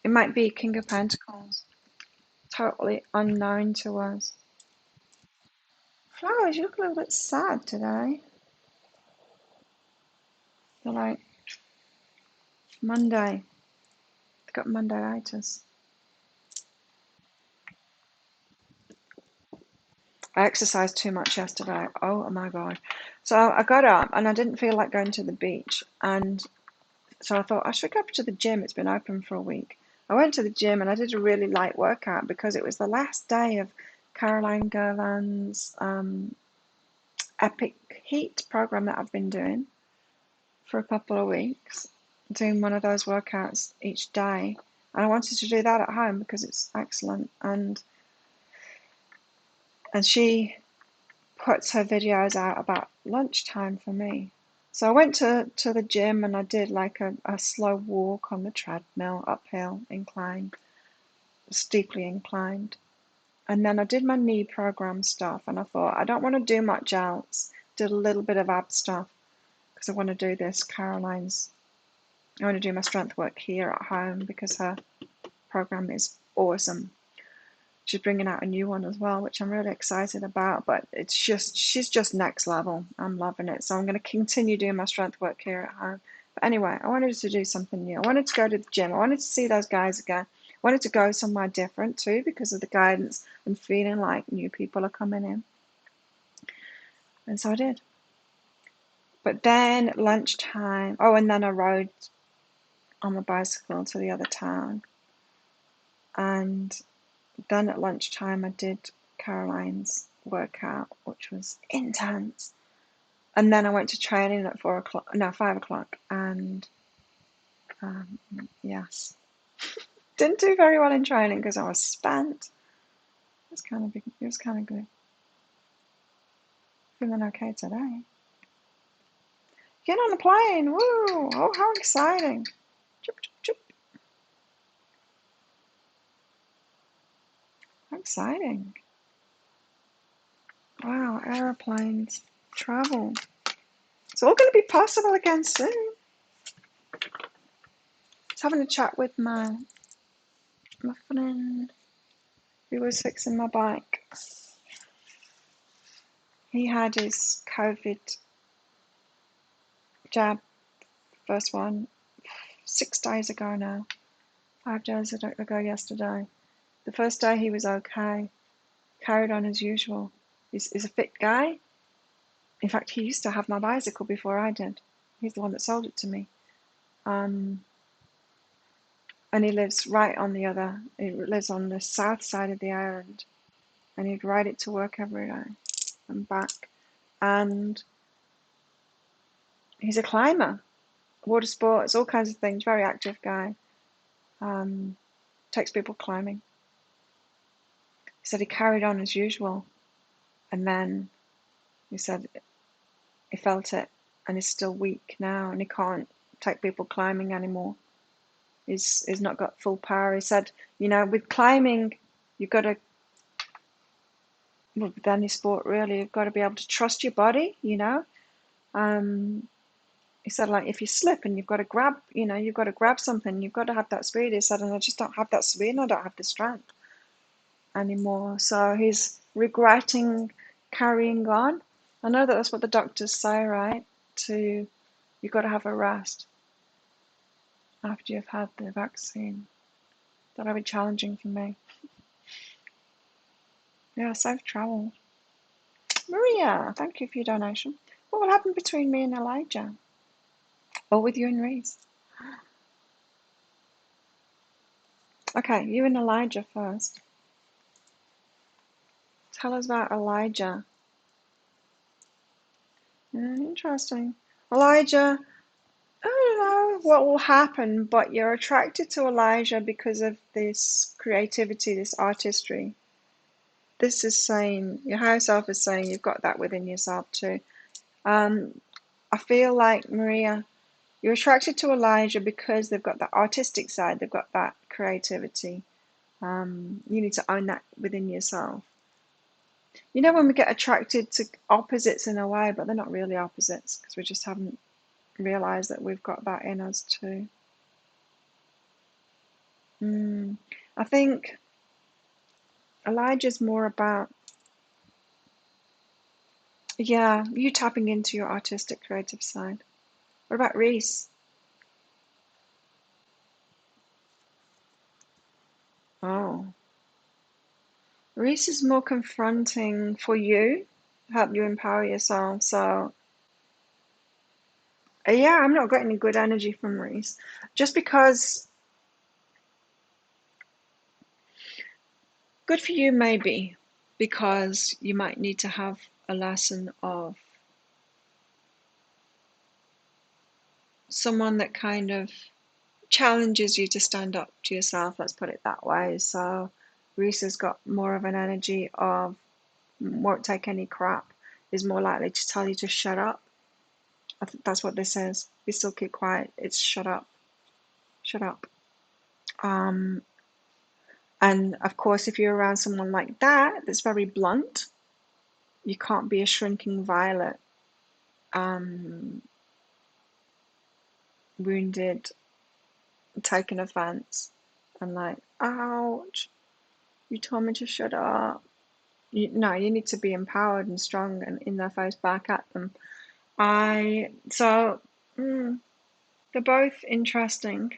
It might be King of Pentacles, totally unknown to us. Flowers, you look a little bit sad today. They're like, Monday. I got Mondayitis. I exercised too much yesterday. Oh my God. So I got up and I didn't feel like going to the beach. And so I thought I should go up to the gym. It's been open for a week. I went to the gym and I did a really light workout because it was the last day of Caroline Gervan's Epic Heat program that I've been doing for a couple of weeks, doing one of those workouts each day. And I wanted to do that at home because it's excellent. And she puts her videos out about lunchtime for me. So I went to the gym and I did like a slow walk on the treadmill, uphill, inclined, steeply inclined. And then I did my knee program stuff and I thought, I don't want to do much else. Did a little bit of ab stuff because I want to do this. I want to do my strength work here at home because her program is awesome. She's bringing out a new one as well, which I'm really excited about, but she's just next level. I'm loving it. So I'm going to continue doing my strength work here at home. But anyway, I wanted to do something new. I wanted to go to the gym. I wanted to see those guys again. I wanted to go somewhere different too because of the guidance. I'm feeling like new people are coming in. And so I did. But then lunchtime, and then I rode on my bicycle to the other town. And then at lunchtime, I did Caroline's workout, which was intense. And then I went to training at 5 o'clock. And yes, didn't do very well in training because I was spent. It was kind of big. It was kind of good. Feeling okay today. Get on the plane! Woo! Oh, how exciting! Chip, chip, chip. How exciting! Wow, aeroplanes, travel. It's all going to be possible again soon. I was having a chat with my friend who was fixing my bike. He had his COVID jab, first one, 6 days ago now. 5 days ago yesterday. The first day he was okay, carried on as usual. He's a fit guy. In fact, he used to have my bicycle before I did. He's the one that sold it to me. And he lives he lives on the south side of the island. And he'd ride it to work every day and back. And he's a climber, water sports, all kinds of things, very active guy. Takes people climbing. He said he carried on as usual. And then he said he felt it and he's still weak now and he can't take people climbing anymore. He's not got full power. He said, with climbing, you've got to, with any sport really, you've got to be able to trust your body, He said, like, if you slip and you've got to grab something, you've got to have that speed. He said, and I just don't have that speed and I don't have the strength anymore. So he's regretting carrying on. I know that's what the doctors say, right? You've got to have a rest after you've had the vaccine. That'll be challenging for me. Yeah, safe travel. Maria, thank you for your donation. What will happen between me and Elijah? Or with you and Reese? Okay, you and Elijah first. Tell us about Elijah. Interesting. Elijah, I don't know what will happen, but you're attracted to Elijah because of this creativity, this artistry. This is saying, your higher self is saying you've got that within yourself too. I feel like, Maria, you're attracted to Elijah because they've got that artistic side, they've got that creativity. You need to own that within yourself. When we get attracted to opposites in a way, but they're not really opposites because we just haven't realized that we've got that in us too. I think Elijah's more about, you tapping into your artistic creative side. What about Reese? Oh. Reese is more confronting for you, help you empower yourself. So, yeah, I'm not getting any good energy from Reese. Just because, good for you, maybe, because you might need to have a lesson of someone that kind of challenges you to stand up to yourself, let's put it that way. So, Reese has got more of an energy of won't take any crap, is more likely to tell you to shut up. I think that's what this says. Be still, keep quiet. It's shut up, shut up. Um, and of course, if you're around someone like that, that's very blunt, you can't be a shrinking violet, um, wounded, taking offense, and like, ouch, you told me to shut up. No, you need to be empowered and strong and in their face back at them. So they're both interesting.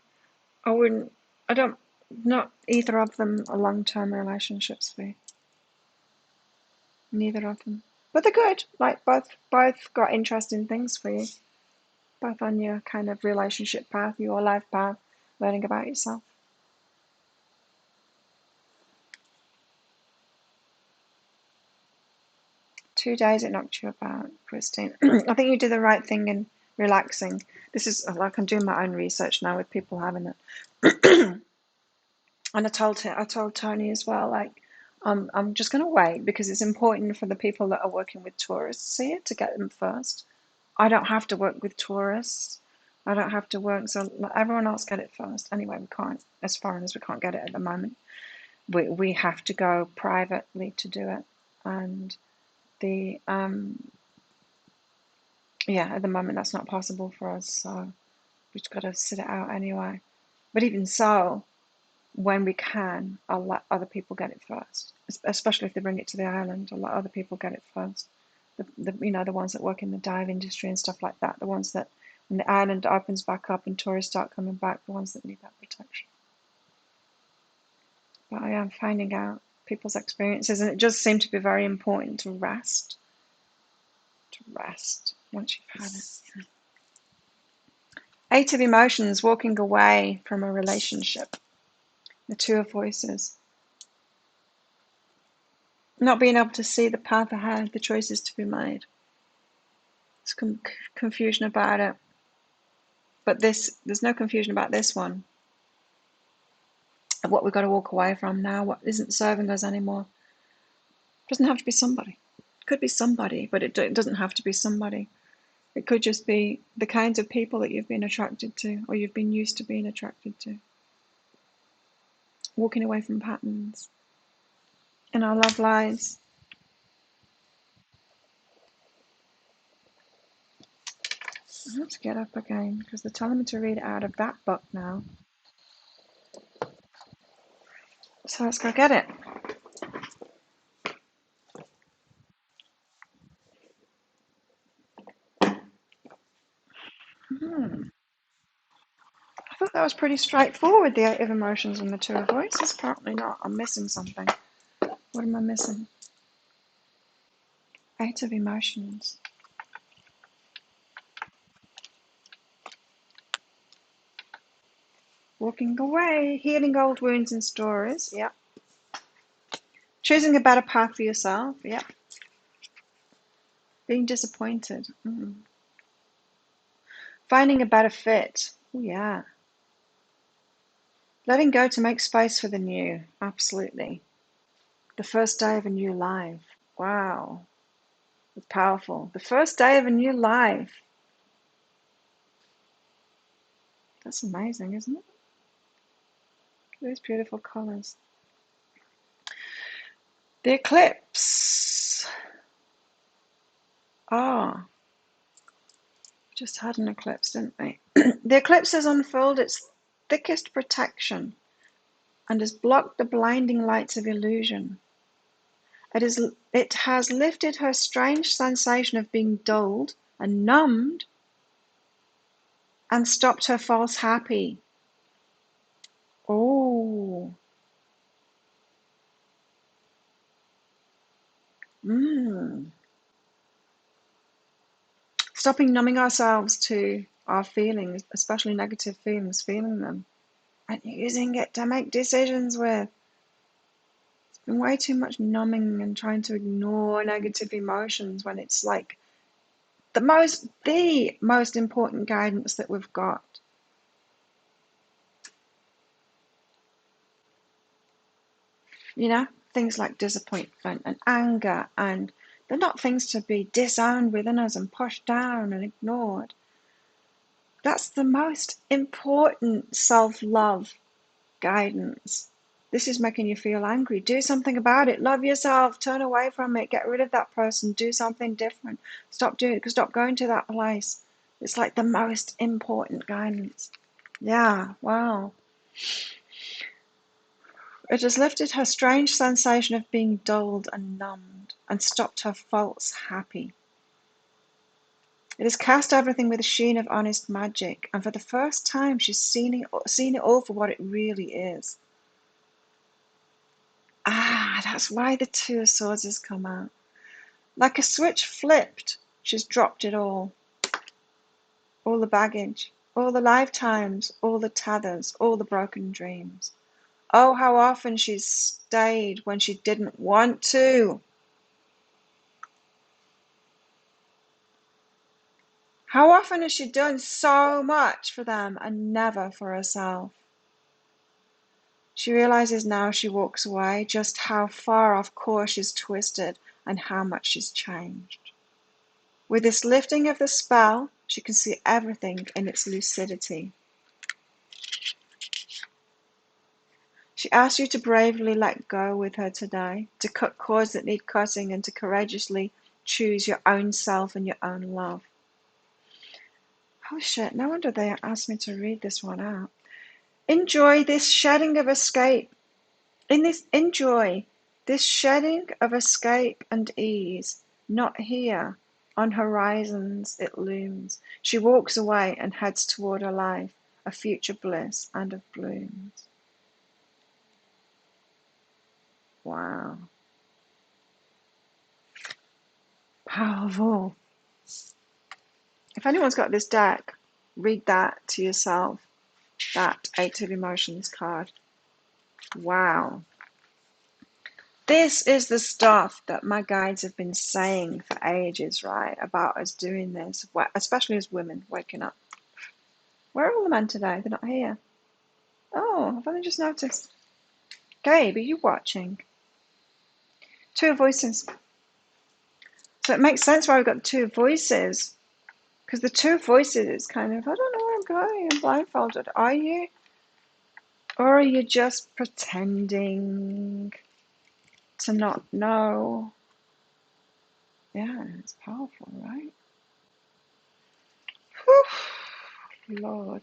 I wouldn't, I don't, not either of them are long-term relationships for you. Neither of them. But they're good. Like both got interesting things for you. Both on your kind of relationship path, your life path, learning about yourself. Two days it knocked you about, Christine. I think you did the right thing in relaxing. This is like I'm doing my own research now with people having it. And I told Tony as well, like, I'm just going to wait because it's important for the people that are working with tourists here to get them first. I don't have to work with tourists. I don't have to work, so let everyone else get it first. Anyway, we can't, as foreigners, we can't get it at the moment. We have to go privately to do it. And the, yeah, at the moment that's not possible for us, so we've got to sit it out anyway. But even so, when we can, I'll let other people get it first, especially if they bring it to the island. I'll let other people get it first. The ones that work in the dive industry and stuff like that, the ones that when the island opens back up and tourists start coming back, the ones that need that protection. But I am finding out people's experiences, and it does seem to be very important to rest. To rest once you've had it. Eight of emotions, walking away from a relationship. The Two of Voices. Not being able to see the path ahead, the choices to be made. There's confusion about it. But there's no confusion about this one. Of what we've got to walk away from now, what isn't serving us anymore. It doesn't have to be somebody. It could be somebody, but it doesn't have to be somebody. It could just be the kinds of people that you've been attracted to or you've been used to being attracted to. Walking away from patterns in our love lives. I have to get up again because they're telling me to read it out of that book now. So let's go get it. I thought that was pretty straightforward, the Eight of Emotions and the Two of Voices. Apparently not. I'm missing something. What am I missing? Eight of Emotions. Walking away, healing old wounds and stories. Yep. Choosing a better path for yourself. Yep. Being disappointed. Finding a better fit. Oh, yeah. Letting go to make space for the new. Absolutely. The first day of a new life. Wow. It's powerful. The first day of a new life. That's amazing, isn't it? Those beautiful colors. The eclipse. Ah, just had an eclipse, didn't we? The eclipse has unfurled its thickest protection and has blocked the blinding lights of illusion. It has lifted her strange sensation of being dulled and numbed and stopped her false happy. Oh, Stopping numbing ourselves to our feelings, especially negative feelings, feeling them, and using it to make decisions with. It's been way too much numbing and trying to ignore negative emotions when it's like the most important guidance that we've got. You know, things like disappointment and anger, and they're not things to be disowned within us and pushed down and ignored. That's the most important self-love guidance. This is making you feel angry. Do something about it. Love yourself. Turn away from it. Get rid of that person. Do something different. Stop doing it. Stop going to that place. It's like the most important guidance. Yeah, wow. It has lifted her strange sensation of being dulled and numbed, and stopped her false happy. It has cast everything with a sheen of honest magic, and for the first time she's seen it all for what it really is. That's why the Two of Swords has come out. Like a switch flipped, she's dropped it all. All the baggage, all the lifetimes, all the tethers, all the broken dreams. Oh, how often she's stayed when she didn't want to. How often has she done so much for them and never for herself? She realizes now she walks away just how far off course she's twisted and how much she's changed. With this lifting of the spell, she can see everything in its lucidity. She asks you to bravely let go with her today, to cut cords that need cutting, and to courageously choose your own self and your own love. Oh shit, no wonder they asked me to read this one out. Enjoy this shedding of escape. Enjoy this shedding of escape and ease. Not here. On horizons it looms. She walks away and heads toward her life, a future bliss and of blooms. Wow. Powerful. If anyone's got this deck, read that to yourself. That Eight of Emotions card. Wow. This is the stuff that my guides have been saying for ages, right? About us doing this, especially as women waking up. Where are all the men today? They're not here. Oh, I've only just noticed. Gabe, are you watching? Two voices. So it makes sense why we've got two voices. Because the two voices is kind of, I don't know where I'm going, I'm blindfolded. Are you? Or are you just pretending to not know? Yeah, it's powerful, right? Whew. Lord.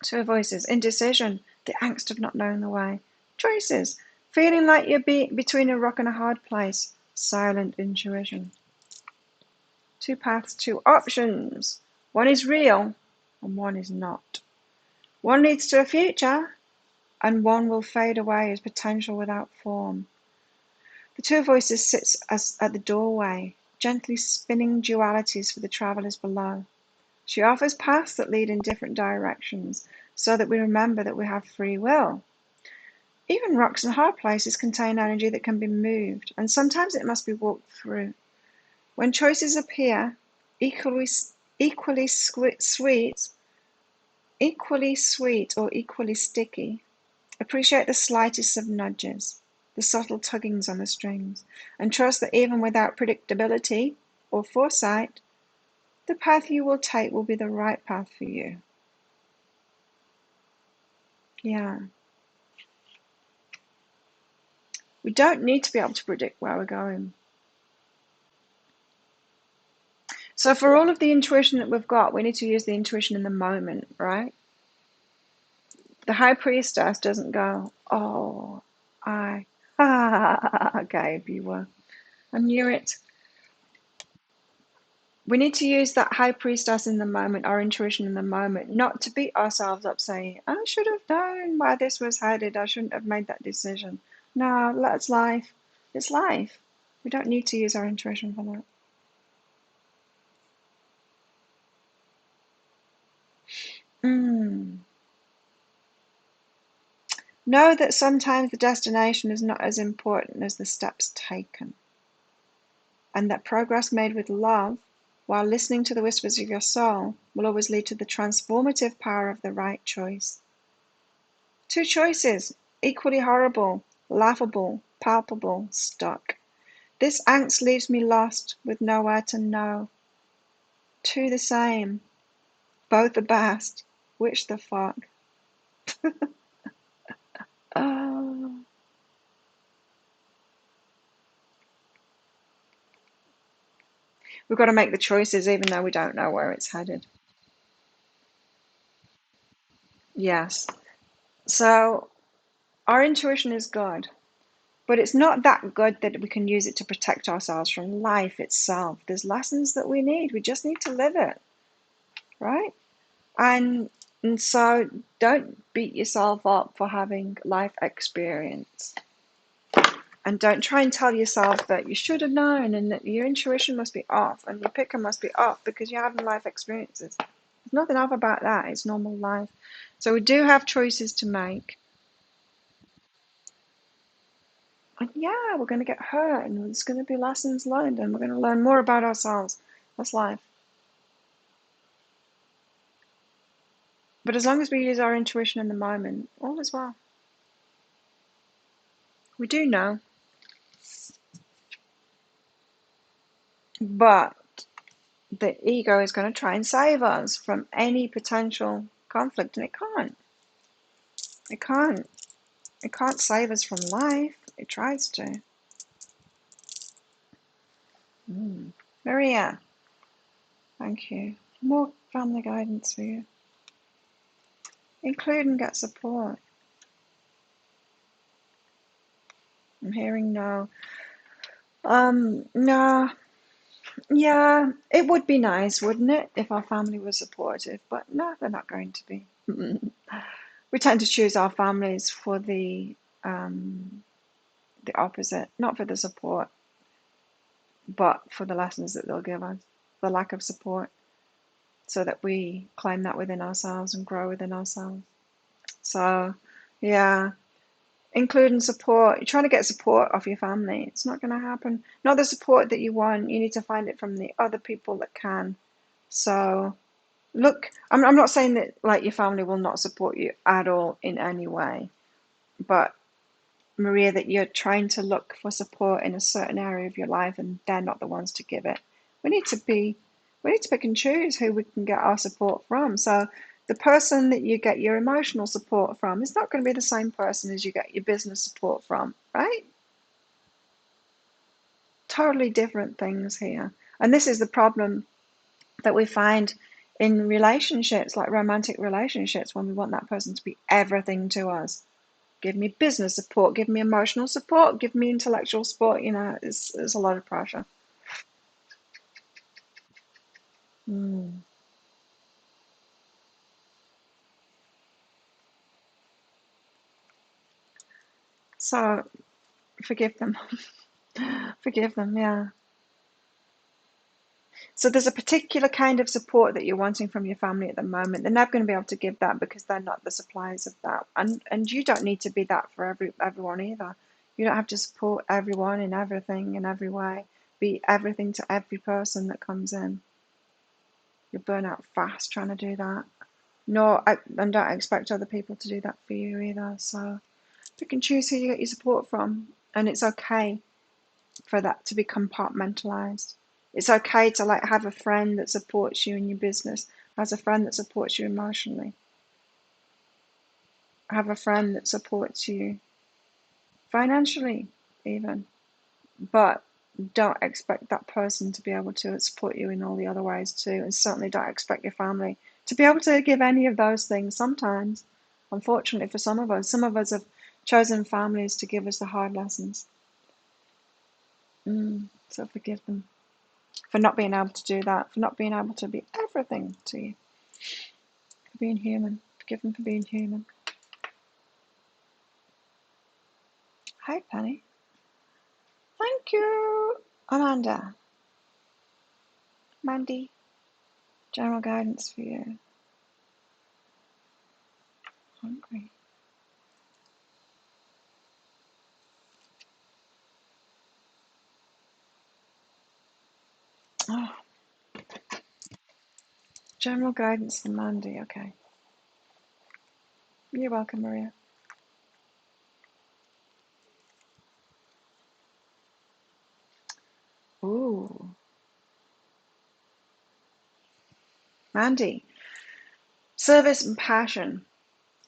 Two voices. Indecision, the angst of not knowing the way. Choices, feeling like you're between a rock and a hard place. Silent intuition. Two paths, two options. One is real and one is not. One leads to a future and one will fade away as potential without form. The Two Voices sits at the doorway, gently spinning dualities for the travellers below. She offers paths that lead in different directions, so that we remember that we have free will. Even rocks and hard places contain energy that can be moved, and sometimes it must be walked through. When choices appear, equally sweet or equally sticky, appreciate the slightest of nudges, the subtle tuggings on the strings, and trust that even without predictability or foresight, the path you will take will be the right path for you. Yeah. We don't need to be able to predict where we're going. So for all of the intuition that we've got, we need to use the intuition in the moment, right? The High Priestess doesn't go, oh, Gabe, you were. I knew it. We need to use that High Priestess in the moment, our intuition in the moment, not to beat ourselves up saying, I should have known where this was headed. I shouldn't have made that decision. No, that's life. It's life. We don't need to use our intuition for that. Know that sometimes the destination is not as important as the steps taken, and that progress made with love, while listening to the whispers of your soul, will always lead to the transformative power of the right choice. Two choices, equally horrible, laughable, palpable, stuck. This angst leaves me lost, with nowhere to know. Two the same, both the best. Which the fuck? Oh. We've got to make the choices even though we don't know where it's headed. Yes. So our intuition is good, but it's not that good that we can use it to protect ourselves from life itself. There's lessons that we need. We just need to live it, right? And so don't beat yourself up for having life experience. And don't try and tell yourself that you should have known and that your intuition must be off and your picker must be off because you're having life experiences. There's nothing off about that. It's normal life. So we do have choices to make. And yeah, we're going to get hurt and there's going to be lessons learned and we're going to learn more about ourselves. That's life. But as long as we use our intuition in the moment, all is well. We do know. But the ego is going to try and save us from any potential conflict, and it can't. It can't. It can't save us from life. It tries to. Maria, thank you. More family guidance for you. Include and get support. I'm hearing no. No. Yeah, it would be nice, wouldn't it, if our family was supportive? But no, they're not going to be. We tend to choose our families for the opposite, not for the support, but for the lessons that they'll give us, the lack of support, so that we claim that within ourselves and grow within ourselves. So, yeah, including support. You're trying to get support off your family. It's not going to happen. Not the support that you want. You need to find it from the other people that can. So, look, I'm not saying that like your family will not support you at all in any way, but Maria, that you're trying to look for support in a certain area of your life and they're not the ones to give it. We need to pick and choose who we can get our support from. So the person that you get your emotional support from is not going to be the same person as you get your business support from, right? Totally different things here. And this is the problem that we find in relationships, like romantic relationships, when we want that person to be everything to us. Give me business support, give me emotional support, give me intellectual support. It's a lot of pressure. So forgive them. Forgive them, yeah. So there's a particular kind of support that you're wanting from your family at the moment. They're not going to be able to give that because they're not the suppliers of that. And you don't need to be that for everyone either. You don't have to support everyone in everything in every way. Be everything to every person that comes in. You'll burn out fast trying to do that. And don't expect other people to do that for you either. So pick and choose who you get your support from. And it's okay for that to be compartmentalized. It's okay to like have a friend that supports you in your business, has a friend that supports you emotionally, have a friend that supports you financially even. But don't expect that person to be able to support you in all the other ways too. And certainly don't expect your family to be able to give any of those things sometimes. Unfortunately for some of us have chosen families to give us the hard lessons. So forgive them for not being able to do that, for not being able to be everything to you, for being human. Forgive them for being human. Hi, Penny. Thank you. Amanda, Mandy, general guidance for you. Hungry. Oh, general guidance for Mandy. Okay. You're welcome, Maria. Ooh. Mandy, service and passion.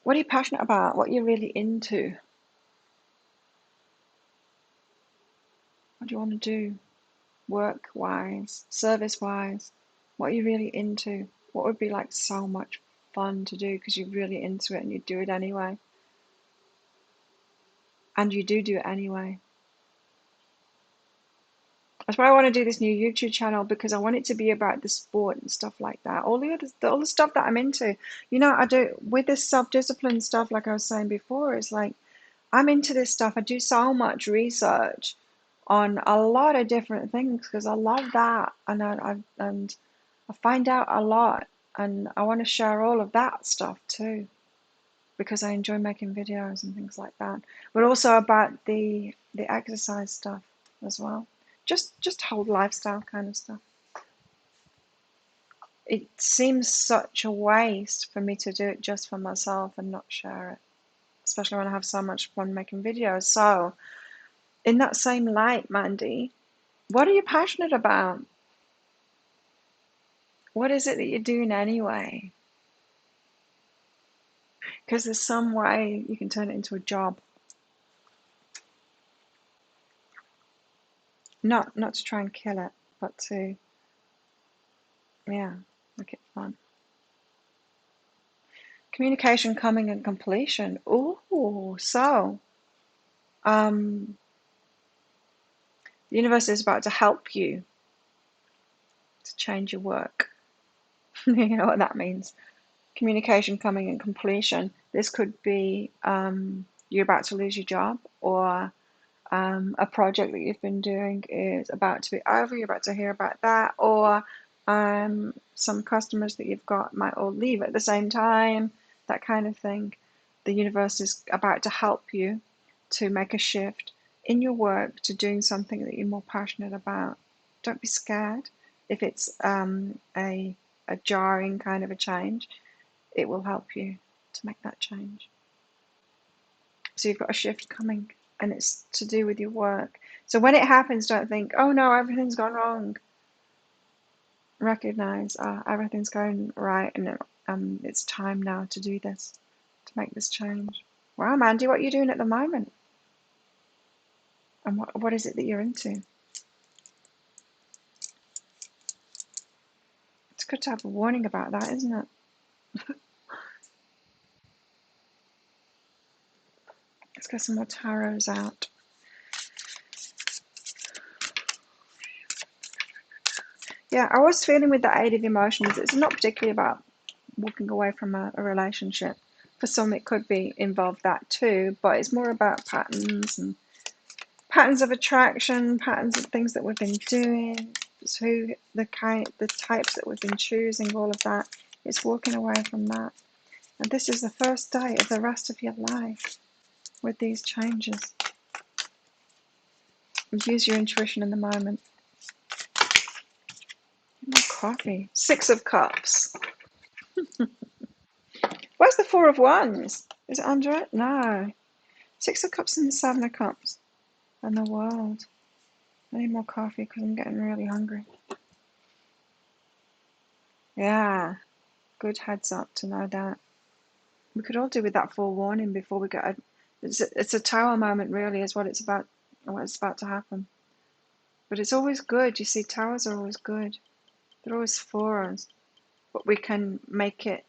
What are you passionate about? What are you really into? What do you want to do? Work-wise, service-wise? What are you really into? What would be like so much fun to do because you're really into it and you do it anyway? And you do it anyway. That's why I want to do this new YouTube channel, because I want it to be about the sport and stuff like that. All the stuff that I'm into. You know, I do with this self-discipline stuff, like I was saying before, it's like I'm into this stuff. I do so much research on a lot of different things because I love that, and I find out a lot, and I want to share all of that stuff too because I enjoy making videos and things like that. But also about the exercise stuff as well. Just whole lifestyle kind of stuff. It seems such a waste for me to do it just for myself and not share it, especially when I have so much fun making videos. So, in that same light, Mandy, what are you passionate about? What is it that you're doing anyway? Because there's some way you can turn it into a job. Not to try and kill it, but to, yeah, make it fun. Communication coming and completion. Ooh, so the universe is about to help you to change your work. You know what that means. Communication coming and completion. This could be you're about to lose your job, or a project that you've been doing is about to be over, you're about to hear about that, or some customers that you've got might all leave at the same time, that kind of thing. The universe is about to help you to make a shift in your work to doing something that you're more passionate about. Don't be scared if it's a jarring kind of a change. It will help you to make that change. So you've got a shift coming, and it's to do with your work. So when it happens, don't think, oh no, everything's gone wrong. Recognize, everything's going right, and it's time now to do this, to make this change. Wow, Mandy, what are you doing at the moment? And what is it that you're into? It's good to have a warning about that, isn't it? Let's get some more tarots out. Yeah, I was feeling with the Eight of Emotions, it's not particularly about walking away from a relationship. For some, it could be involve that too, but it's more about patterns and patterns of attraction, patterns of things that we've been doing, so the types that we've been choosing, all of that. It's walking away from that. And this is the first day of the rest of your life with these changes. Use your intuition in the moment. More coffee. 6 of Cups. Where's the 4 of Wands? Is it under it? No. 6 of Cups and the 7 of Cups. And the World. I need more coffee because I'm getting really hungry. Yeah. Good heads up to know that. We could all do with that forewarning before we get it's a tower moment, really, is what it's about to happen. But it's always good. You see, towers are always good. They're always for us. But we can make it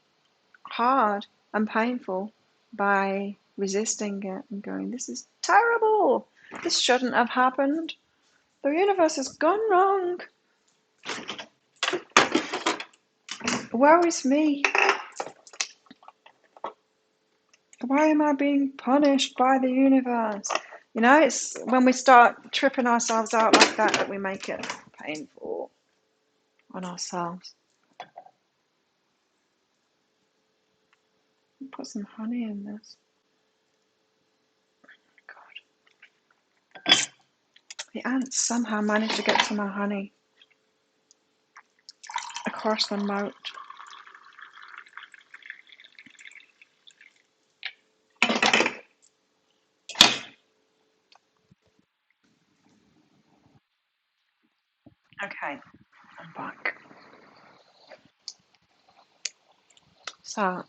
hard and painful by resisting it and going, this is terrible. This shouldn't have happened. The universe has gone wrong. Woe is me. Why am I being punished by the universe? You know, it's when we start tripping ourselves out like that that we make it painful on ourselves. Put some honey in this. God. The ants somehow managed to get to my honey across the moat. Okay, I'm back. So,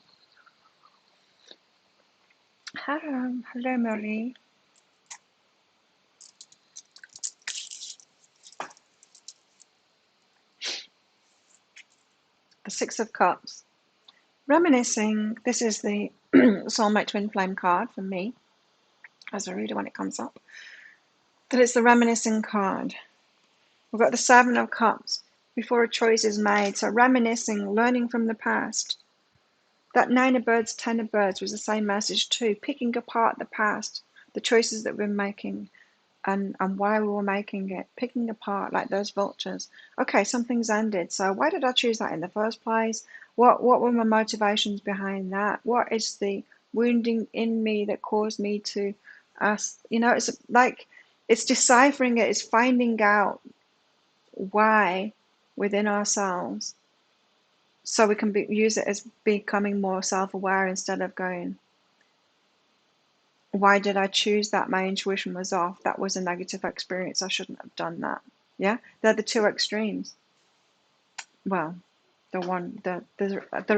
hello, Marie. The Six of Cups. Reminiscing. This is the Soulmate Twin Flame card for me as a reader when it comes up. That it's the reminiscing card. We've got the Seven of Cups. Before a choice is made. So reminiscing, learning from the past. That Nine of Birds, Ten of Birds was the same message too. Picking apart the past, the choices that we're making, and why we were making it. Picking apart like those vultures. Okay, something's ended. So why did I choose that in the first place? What were my motivations behind that? What is the wounding in me that caused me to ask? You know, it's like it's deciphering it. It's finding out why within ourselves, so we can use it as becoming more self-aware instead of going, why did I choose that? My intuition was off. That was a negative experience. I shouldn't have done that. Yeah, they're the two extremes. Well, there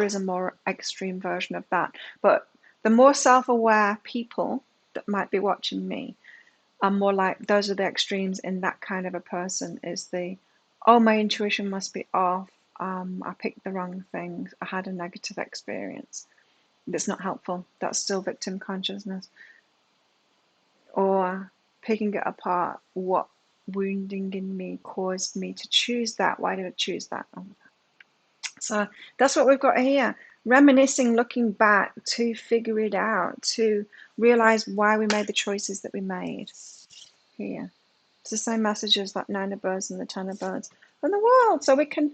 is a more extreme version of that. But the more self-aware people that might be watching me are more like, those are the extremes in that kind of a person, is the, oh, my intuition must be off. I picked the wrong things. I had a negative experience. That's not helpful. That's still victim consciousness. Or picking it apart. What wounding in me caused me to choose that? Why did I choose that? So that's what we've got here. Reminiscing, looking back to figure it out, to realize why we made the choices that we made here. It's the same message as that Nine of Birds and the Ten of Birds and the world. So we can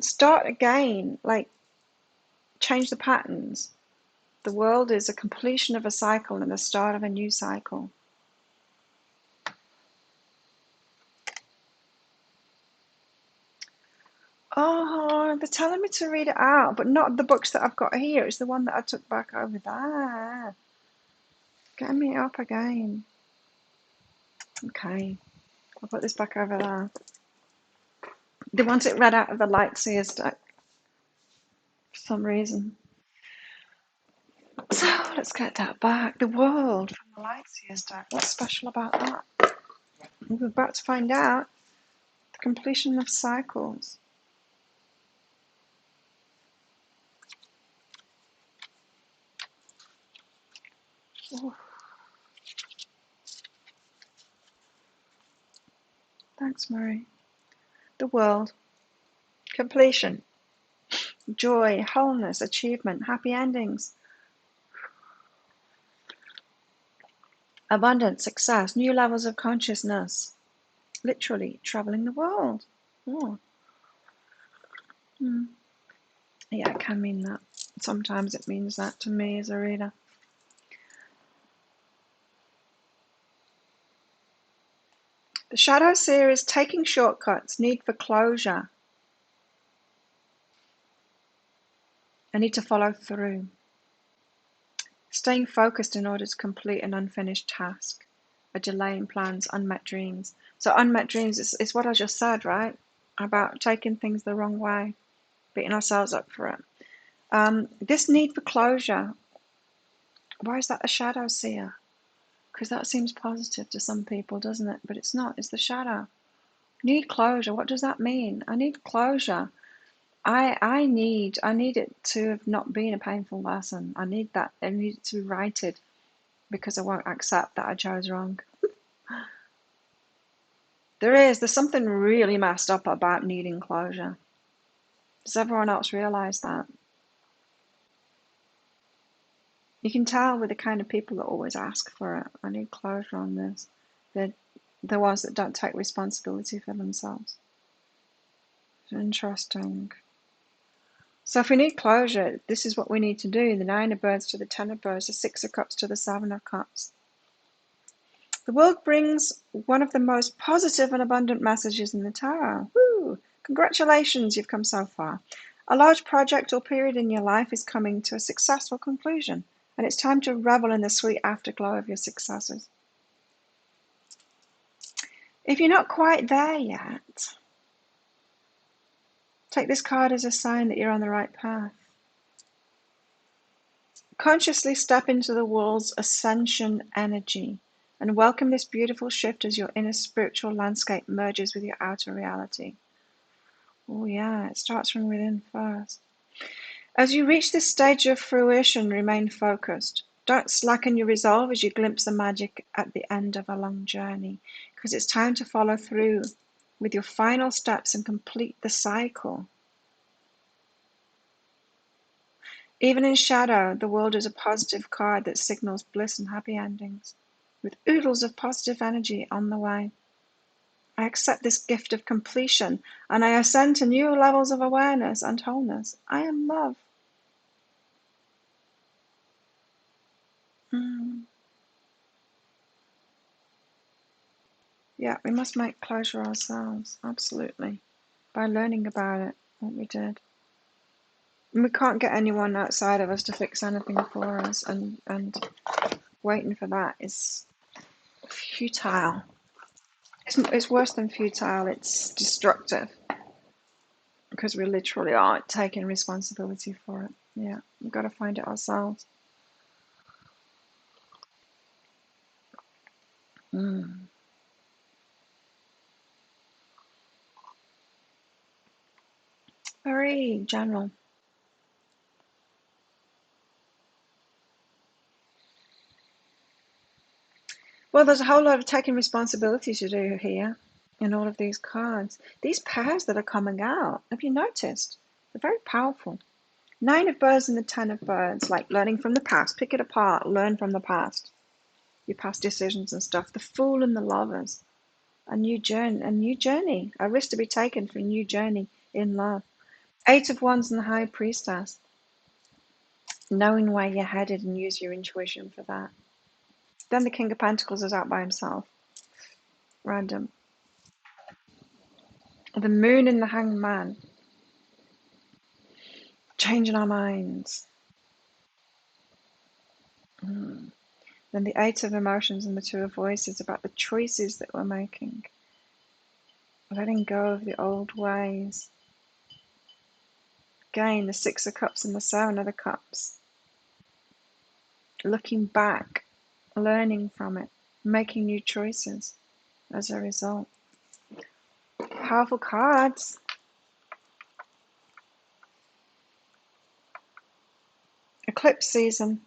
start again, like change the patterns. The world is a completion of a cycle and the start of a new cycle. Oh, they're telling me to read it out, but not the books that I've got here. It's the one that I took back over there. Get me up again. Okay, I'll put this back over there. They want it read out of the Light Seers deck for some reason. So let's get that back. The world from the Light Seers deck. What's special about that? We're about to find out. The completion of cycles. Ooh. Thanks, Murray. The world. Completion. Joy, wholeness, achievement, happy endings. Abundance, success, new levels of consciousness. Literally traveling the world. Oh. Yeah, it can mean that. Sometimes it means that to me as a reader. The Shadow Seer is taking shortcuts, need for closure. I need to follow through. Staying focused in order to complete an unfinished task. A delay in plans, unmet dreams. So unmet dreams is what I just said, right? About taking things the wrong way, beating ourselves up for it. This need for closure. Why is that a shadow seer? Because that seems positive to some people, doesn't it? But it's not. It's the shadow. Need closure. What does that mean? I need closure. I need it to have not been a painful lesson. I need that. I need it to be righted because I won't accept that I chose wrong. There's something really messed up about needing closure. Does everyone else realize that? You can tell with the kind of people that always ask for it. I need closure on this. They're the ones that don't take responsibility for themselves. Interesting. So if we need closure, this is what we need to do. The 9 of birds to the 10 of birds, the 6 of cups to the 7 of cups. The world brings one of the most positive and abundant messages in the tarot. Woo! Congratulations, you've come so far. A large project or period in your life is coming to a successful conclusion, and it's time to revel in the sweet afterglow of your successes. If you're not quite there yet, take this card as a sign that you're on the right path. Consciously step into the world's ascension energy and welcome this beautiful shift as your inner spiritual landscape merges with your outer reality. Oh yeah, it starts from within first. As you reach this stage of fruition, remain focused. Don't slacken your resolve as you glimpse the magic at the end of a long journey, because it's time to follow through with your final steps and complete the cycle. Even in shadow, the world is a positive card that signals bliss and happy endings, with oodles of positive energy on the way. I accept this gift of completion, and I ascend to new levels of awareness and wholeness. I am love. Yeah, we must make closure ourselves, absolutely, by learning about it, what we did. And we can't get anyone outside of us to fix anything for us, and waiting for that is futile. It's worse than futile, it's destructive, because we literally aren't taking responsibility for it. Yeah, we've got to find it ourselves. Very general. Well, there's a whole lot of taking responsibility to do here in all of these cards. These pairs that are coming out, have you noticed? They're very powerful. 9 of birds and the 10 of birds, like learning from the past. Pick it apart, learn from the past. Your past decisions and stuff. The Fool and the Lovers. A new journey. A risk to be taken for a new journey in love. 8 of Wands and the High Priestess. Knowing where you're headed and use your intuition for that. Then the King of Pentacles is out by himself. Random. The Moon and the Hanged Man. Changing our minds. Then the 8 of Emotions and the 2 of Voices about the choices that we're making. Letting go of the old ways. Again, the 6 of Cups and the 7 of the Cups. Looking back, learning from it, making new choices as a result. Powerful cards. Eclipse season.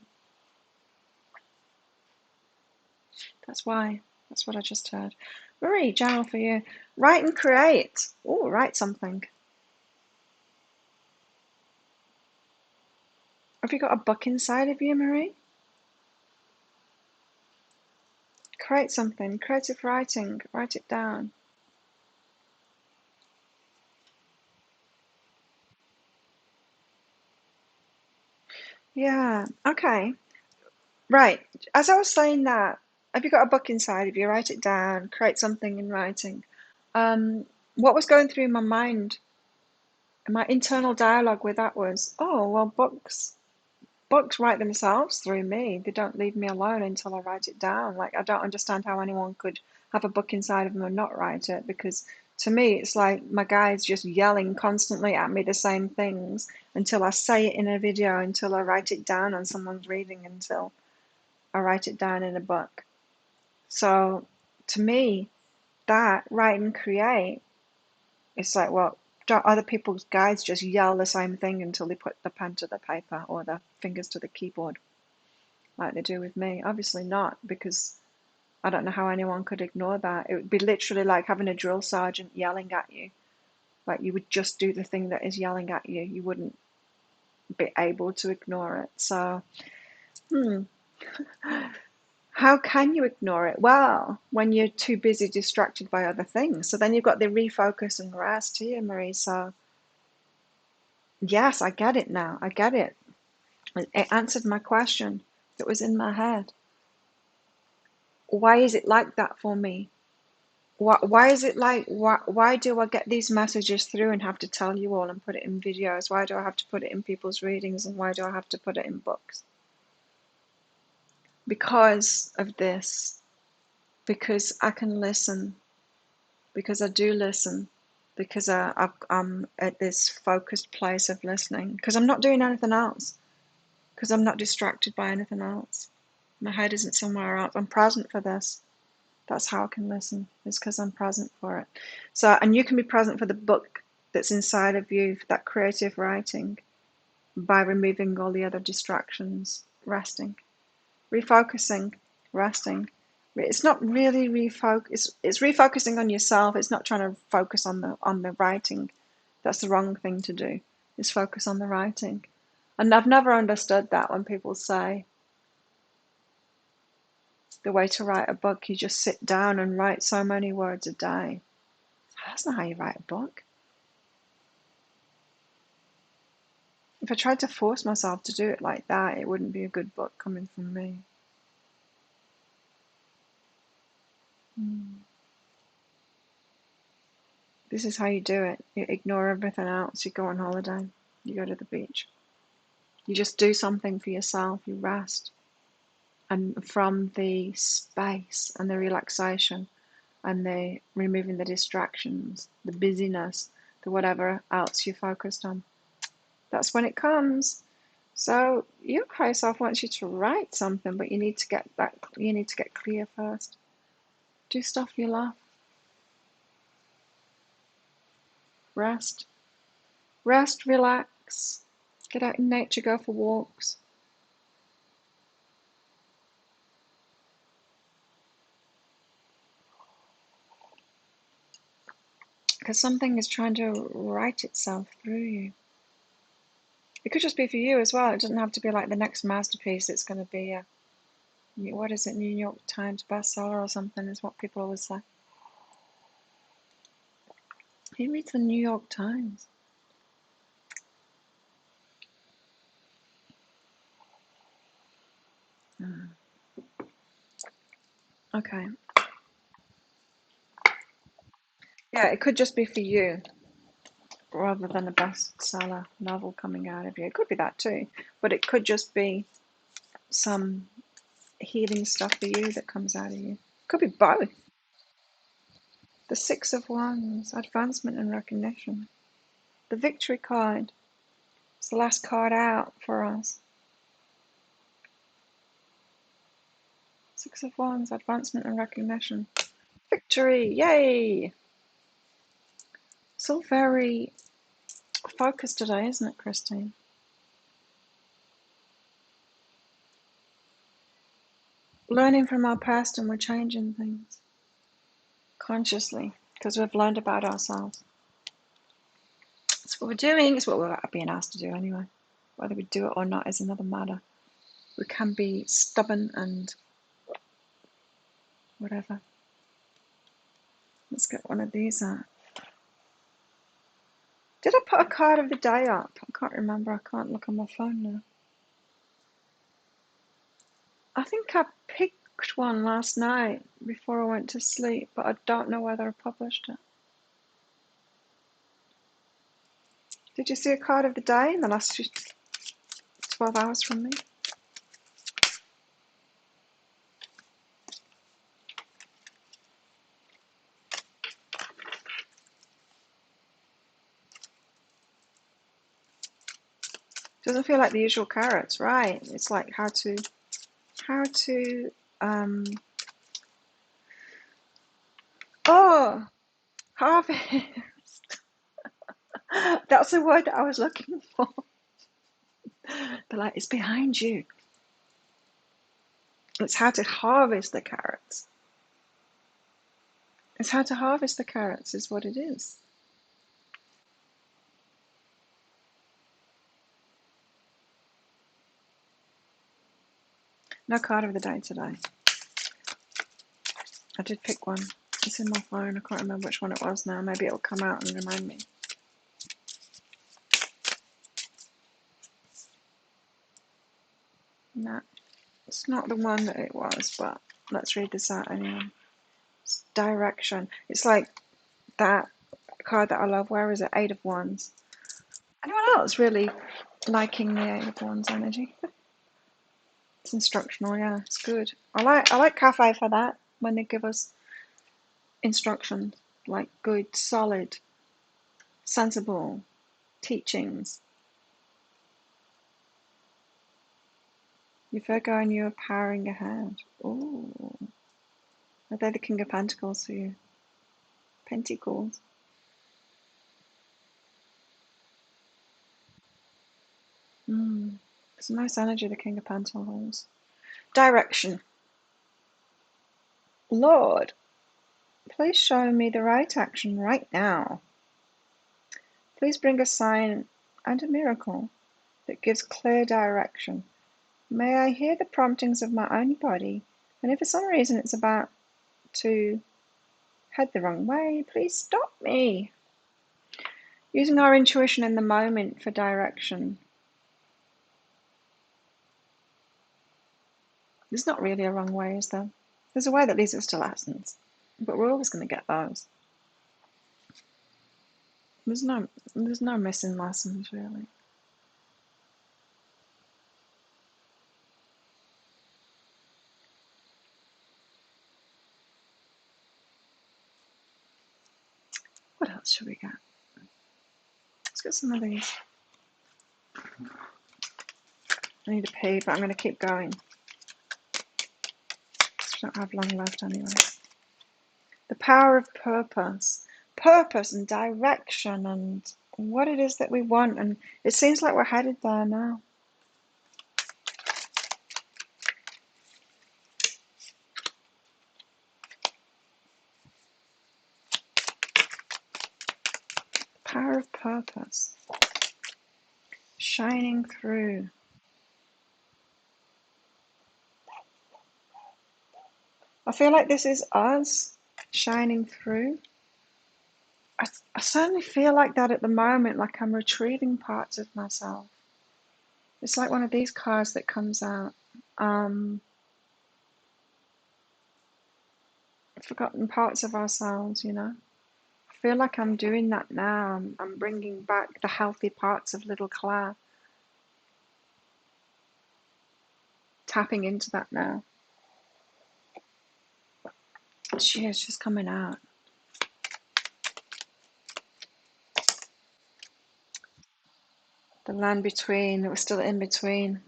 That's why. That's what I just heard. Marie, journal for you. Write and create. Oh, write something. Have you got a book inside of you, Marie? Create something. Creative writing. Write it down. Yeah, okay. Right. As I was saying that, have you got a book inside of you? Write it down. Create something in writing. What was going through my mind, my internal dialogue with that was, oh, well, books write themselves through me. They don't leave me alone until I write it down. Like, I don't understand how anyone could have a book inside of them and not write it, because to me, it's like my guide's just yelling constantly at me the same things until I say it in a video, until I write it down and someone's reading, until I write it down in a book. So to me, that write and create, it's like, well, don't other people's guides just yell the same thing until they put the pen to the paper or the fingers to the keyboard like they do with me? Obviously not, because I don't know how anyone could ignore that. It would be literally like having a drill sergeant yelling at you. Like, you would just do the thing that is yelling at you. You wouldn't be able to ignore it. So Hmm. How can you ignore it? Well, when you're too busy distracted by other things. So then you've got the refocus and rest here, Marie. So yes, I get it now. I get it. It answered my question that was in my head. Why is it like that for me? Why is it like, why do I get these messages through and have to tell you all and put it in videos? Why do I have to put it in people's readings, and why do I have to put it in books? Because of this. Because I can listen. Because I do listen. Because I'm at this focused place of listening. Because I'm not doing anything else. Because I'm not distracted by anything else. My head isn't somewhere else. I'm present for this. That's how I can listen, is because I'm present for it. So, and you can be present for the book that's inside of you, for that creative writing, by removing all the other distractions, resting, refocusing, resting. It's not really refocus. It's refocusing on yourself. It's not trying to focus on the writing. That's the wrong thing to do. Is focus on the writing. And I've never understood that when people say the way to write a book, you just sit down and write so many words a day. That's not how you write a book. If I tried to force myself to do it like that, it wouldn't be a good book coming from me. This is how you do it. You ignore everything else. You go on holiday. You go to the beach. You just do something for yourself. You rest. And from the space and the relaxation and the removing the distractions, the busyness, the whatever else you're focused on, that's when it comes. So your higher self wants you to write something, but you need to get that. You need to get clear first. Do stuff you love. Rest. Rest, relax. Get out in nature, go for walks. Because something is trying to write itself through you. It could just be for you as well. It doesn't have to be like the next masterpiece. It's going to be a, what is it, New York Times bestseller or something, is what people always say. Who reads the New York Times? Okay. Yeah, it could just be for you rather than a bestseller novel coming out of you. It could be that too, but it could just be some healing stuff for you that comes out of you. Could be both. The Six of Wands, advancement and recognition. The Victory card. It's the last card out for us. Six of Wands, advancement and recognition. Victory, yay! It's all very focused today, isn't it, Christine? Learning from our past, and we're changing things consciously because we've learned about ourselves. That's what we're doing. It's what we're being asked to do anyway. Whether we do it or not is another matter. We can be stubborn and whatever. Let's get one of these out. Did I put a card of the day up? I can't remember. I can't look on my phone now. I think I picked one last night before I went to sleep, but I don't know whether I published it. Did you see a card of the day in the last 12 hours from me? Doesn't feel like the usual carrots, right? It's like how to, um, oh, harvest. That's the word that I was looking for. But like, it's behind you. It's how to harvest the carrots. It's how to harvest the carrots is what it is. No card of the day today. I did pick one. It's in my phone. I can't remember which one it was now. Maybe it'll come out and remind me. No, it's not the one that it was, but let's read this out anyway. It's direction. It's like that card that I love. Where is it? Eight of Wands. Anyone else really liking the Eight of Wands energy? It's instructional, yeah, it's good. I like Cafe for that, when they give us instructions, like good, solid, sensible teachings. You're Virgo and you're powering ahead. Ooh. Are they the King of Pentacles for you? Pentacles. It's a nice energy, the King of Pentacles. Direction. Lord, please show me the right action right now. Please bring a sign and a miracle that gives clear direction. May I hear the promptings of my own body, and if for some reason it's about to head the wrong way, please stop me. Using our intuition in the moment for direction. There's not really a wrong way, is there? There's a way that leads us to lessons, but we're always going to get those. There's no missing lessons, really. What else should we get? Let's get some of these. I need to pee, but I'm going to keep going. I don't have long left anyway. The power of purpose. Purpose and direction and what it is that we want. And it seems like we're headed there now. Power of purpose. Shining through. I feel like this is us shining through. I certainly feel like that at the moment, like I'm retrieving parts of myself. It's like one of these cards that comes out. Forgotten parts of ourselves, you know. I feel like I'm doing that now. I'm bringing back the healthy parts of little Claire. Tapping into that now. She's coming out. The land between, we're still in between.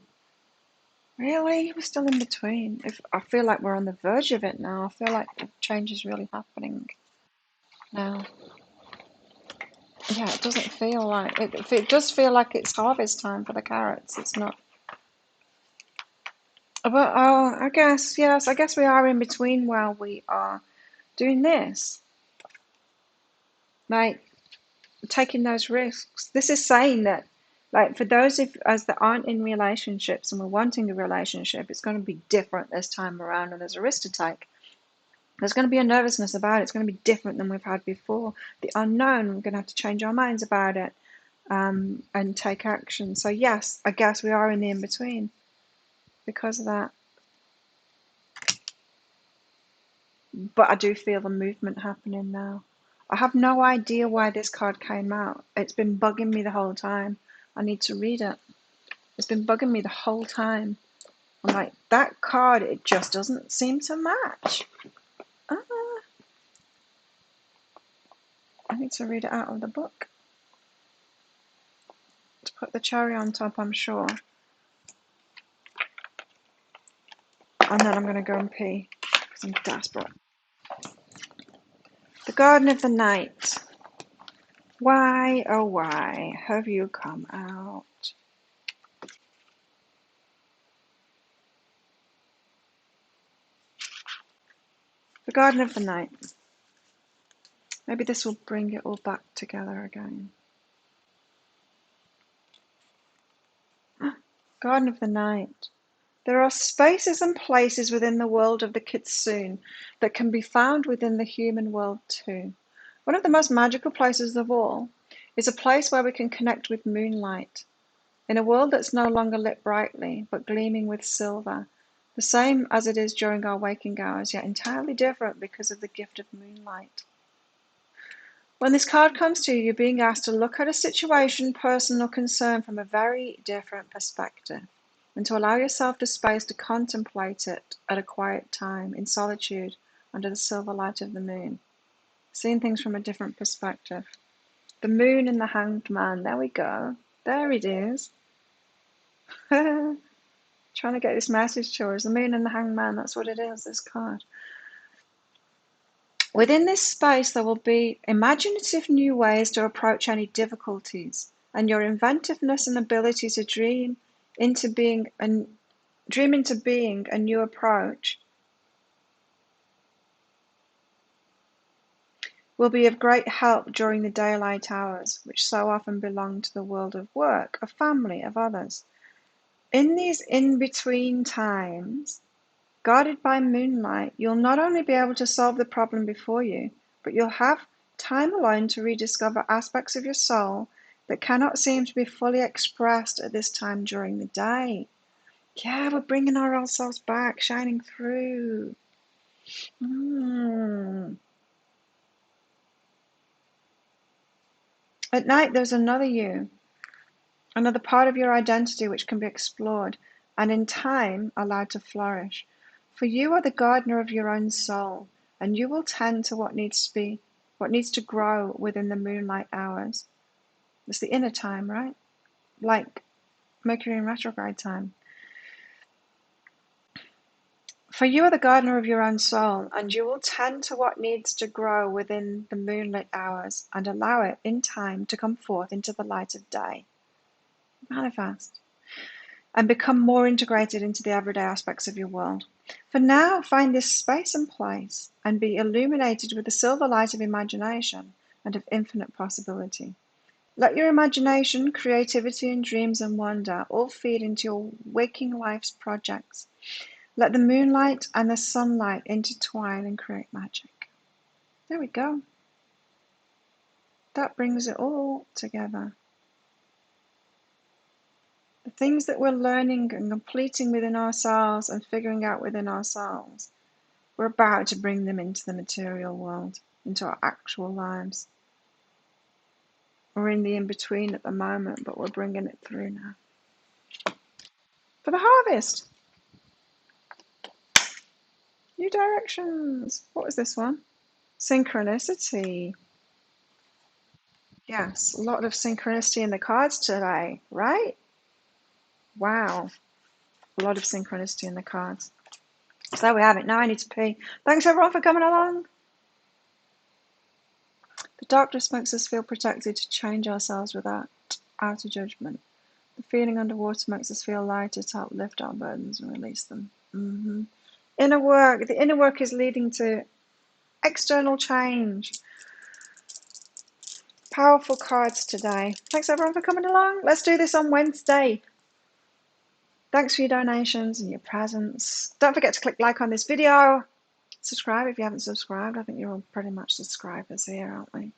Really? We're still in between. I feel like we're on the verge of it now. I feel like the change is really happening now. Yeah, it doesn't feel like it does feel like it's harvest time for the carrots. It's not. But I guess, yes, I guess we are in between while we are doing this. Like taking those risks. This is saying that, like, for those of us that aren't in relationships and we're wanting a relationship, it's going to be different this time around, and there's a risk to take. There's going to be a nervousness about it. It's going to be different than we've had before. The unknown, we're going to have to change our minds about it and take action. So yes, I guess we are in the in-between because of that. But I do feel the movement happening now. I have no idea why this card came out. It's been bugging me the whole time. I need to read it. It's been bugging me the whole time. I'm like, that card, it just doesn't seem to match. I need to read it out of the book. To put the cherry on top, I'm sure. And then I'm going to go and pee because I'm desperate. The Garden of the Night. Why, oh why, have you come out? The Garden of the Night. Maybe this will bring it all back together again. Garden of the Night. There are spaces and places within the world of the kitsune that can be found within the human world too. One of the most magical places of all is a place where we can connect with moonlight, in a world that's no longer lit brightly, but gleaming with silver, the same as it is during our waking hours, yet entirely different because of the gift of moonlight. When this card comes to you, you're being asked to look at a situation, person, or concern from a very different perspective, and to allow yourself the space to contemplate it at a quiet time, in solitude, under the silver light of the moon, seeing things from a different perspective. The moon and the hanged man. There we go. There it is. Trying to get this message to us. The moon and the hanged man. That's what it is, this card. Within this space, there will be imaginative new ways to approach any difficulties, and your inventiveness and ability to dream into being a new approach will be of great help during the daylight hours, which so often belong to the world of work, of family, of others. In these in-between times, guarded by moonlight, you'll not only be able to solve the problem before you, but you'll have time alone to rediscover aspects of your soul that cannot seem to be fully expressed at this time during the day. Yeah, we're bringing our old selves back, shining through. At night, there's another you, another part of your identity which can be explored and in time allowed to flourish. For you are the gardener of your own soul, and you will tend to what needs to grow within the moonlight hours. It's the inner time, right? Like Mercury in retrograde time. For you are the gardener of your own soul, and you will tend to what needs to grow within the moonlit hours and allow it in time to come forth into the light of day. Manifest. And become more integrated into the everyday aspects of your world. For now, find this space and place and be illuminated with the silver light of imagination and of infinite possibility. Let your imagination, creativity, and dreams and wonder all feed into your waking life's projects. Let the moonlight and the sunlight intertwine and create magic. There we go. That brings it all together. The things that we're learning and completing within ourselves and figuring out within ourselves, we're about to bring them into the material world, into our actual lives. We're in the in-between at the moment, but we're bringing it through now. For the harvest. New directions. What was this one? Synchronicity. Yes, a lot of synchronicity in the cards today, right? Wow. A lot of synchronicity in the cards. So there we have it. Now I need to pee. Thanks everyone for coming along. The darkness makes us feel protected to change ourselves without outer judgment. The feeling underwater makes us feel lighter to help lift our burdens and release them. Inner work. The inner work is leading to external change. Powerful cards today. Thanks everyone for coming along. Let's do this on Wednesday. Thanks for your donations and your presence. Don't forget to click like on this video. Subscribe if you haven't subscribed. I think you're all pretty much subscribers here, aren't we?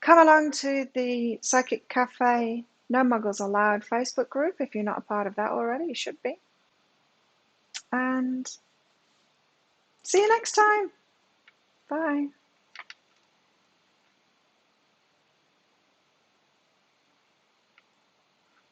Come along to the Psychic Cafe No Muggles Allowed Facebook group if you're not a part of that already. You should be. And see you next time. Bye.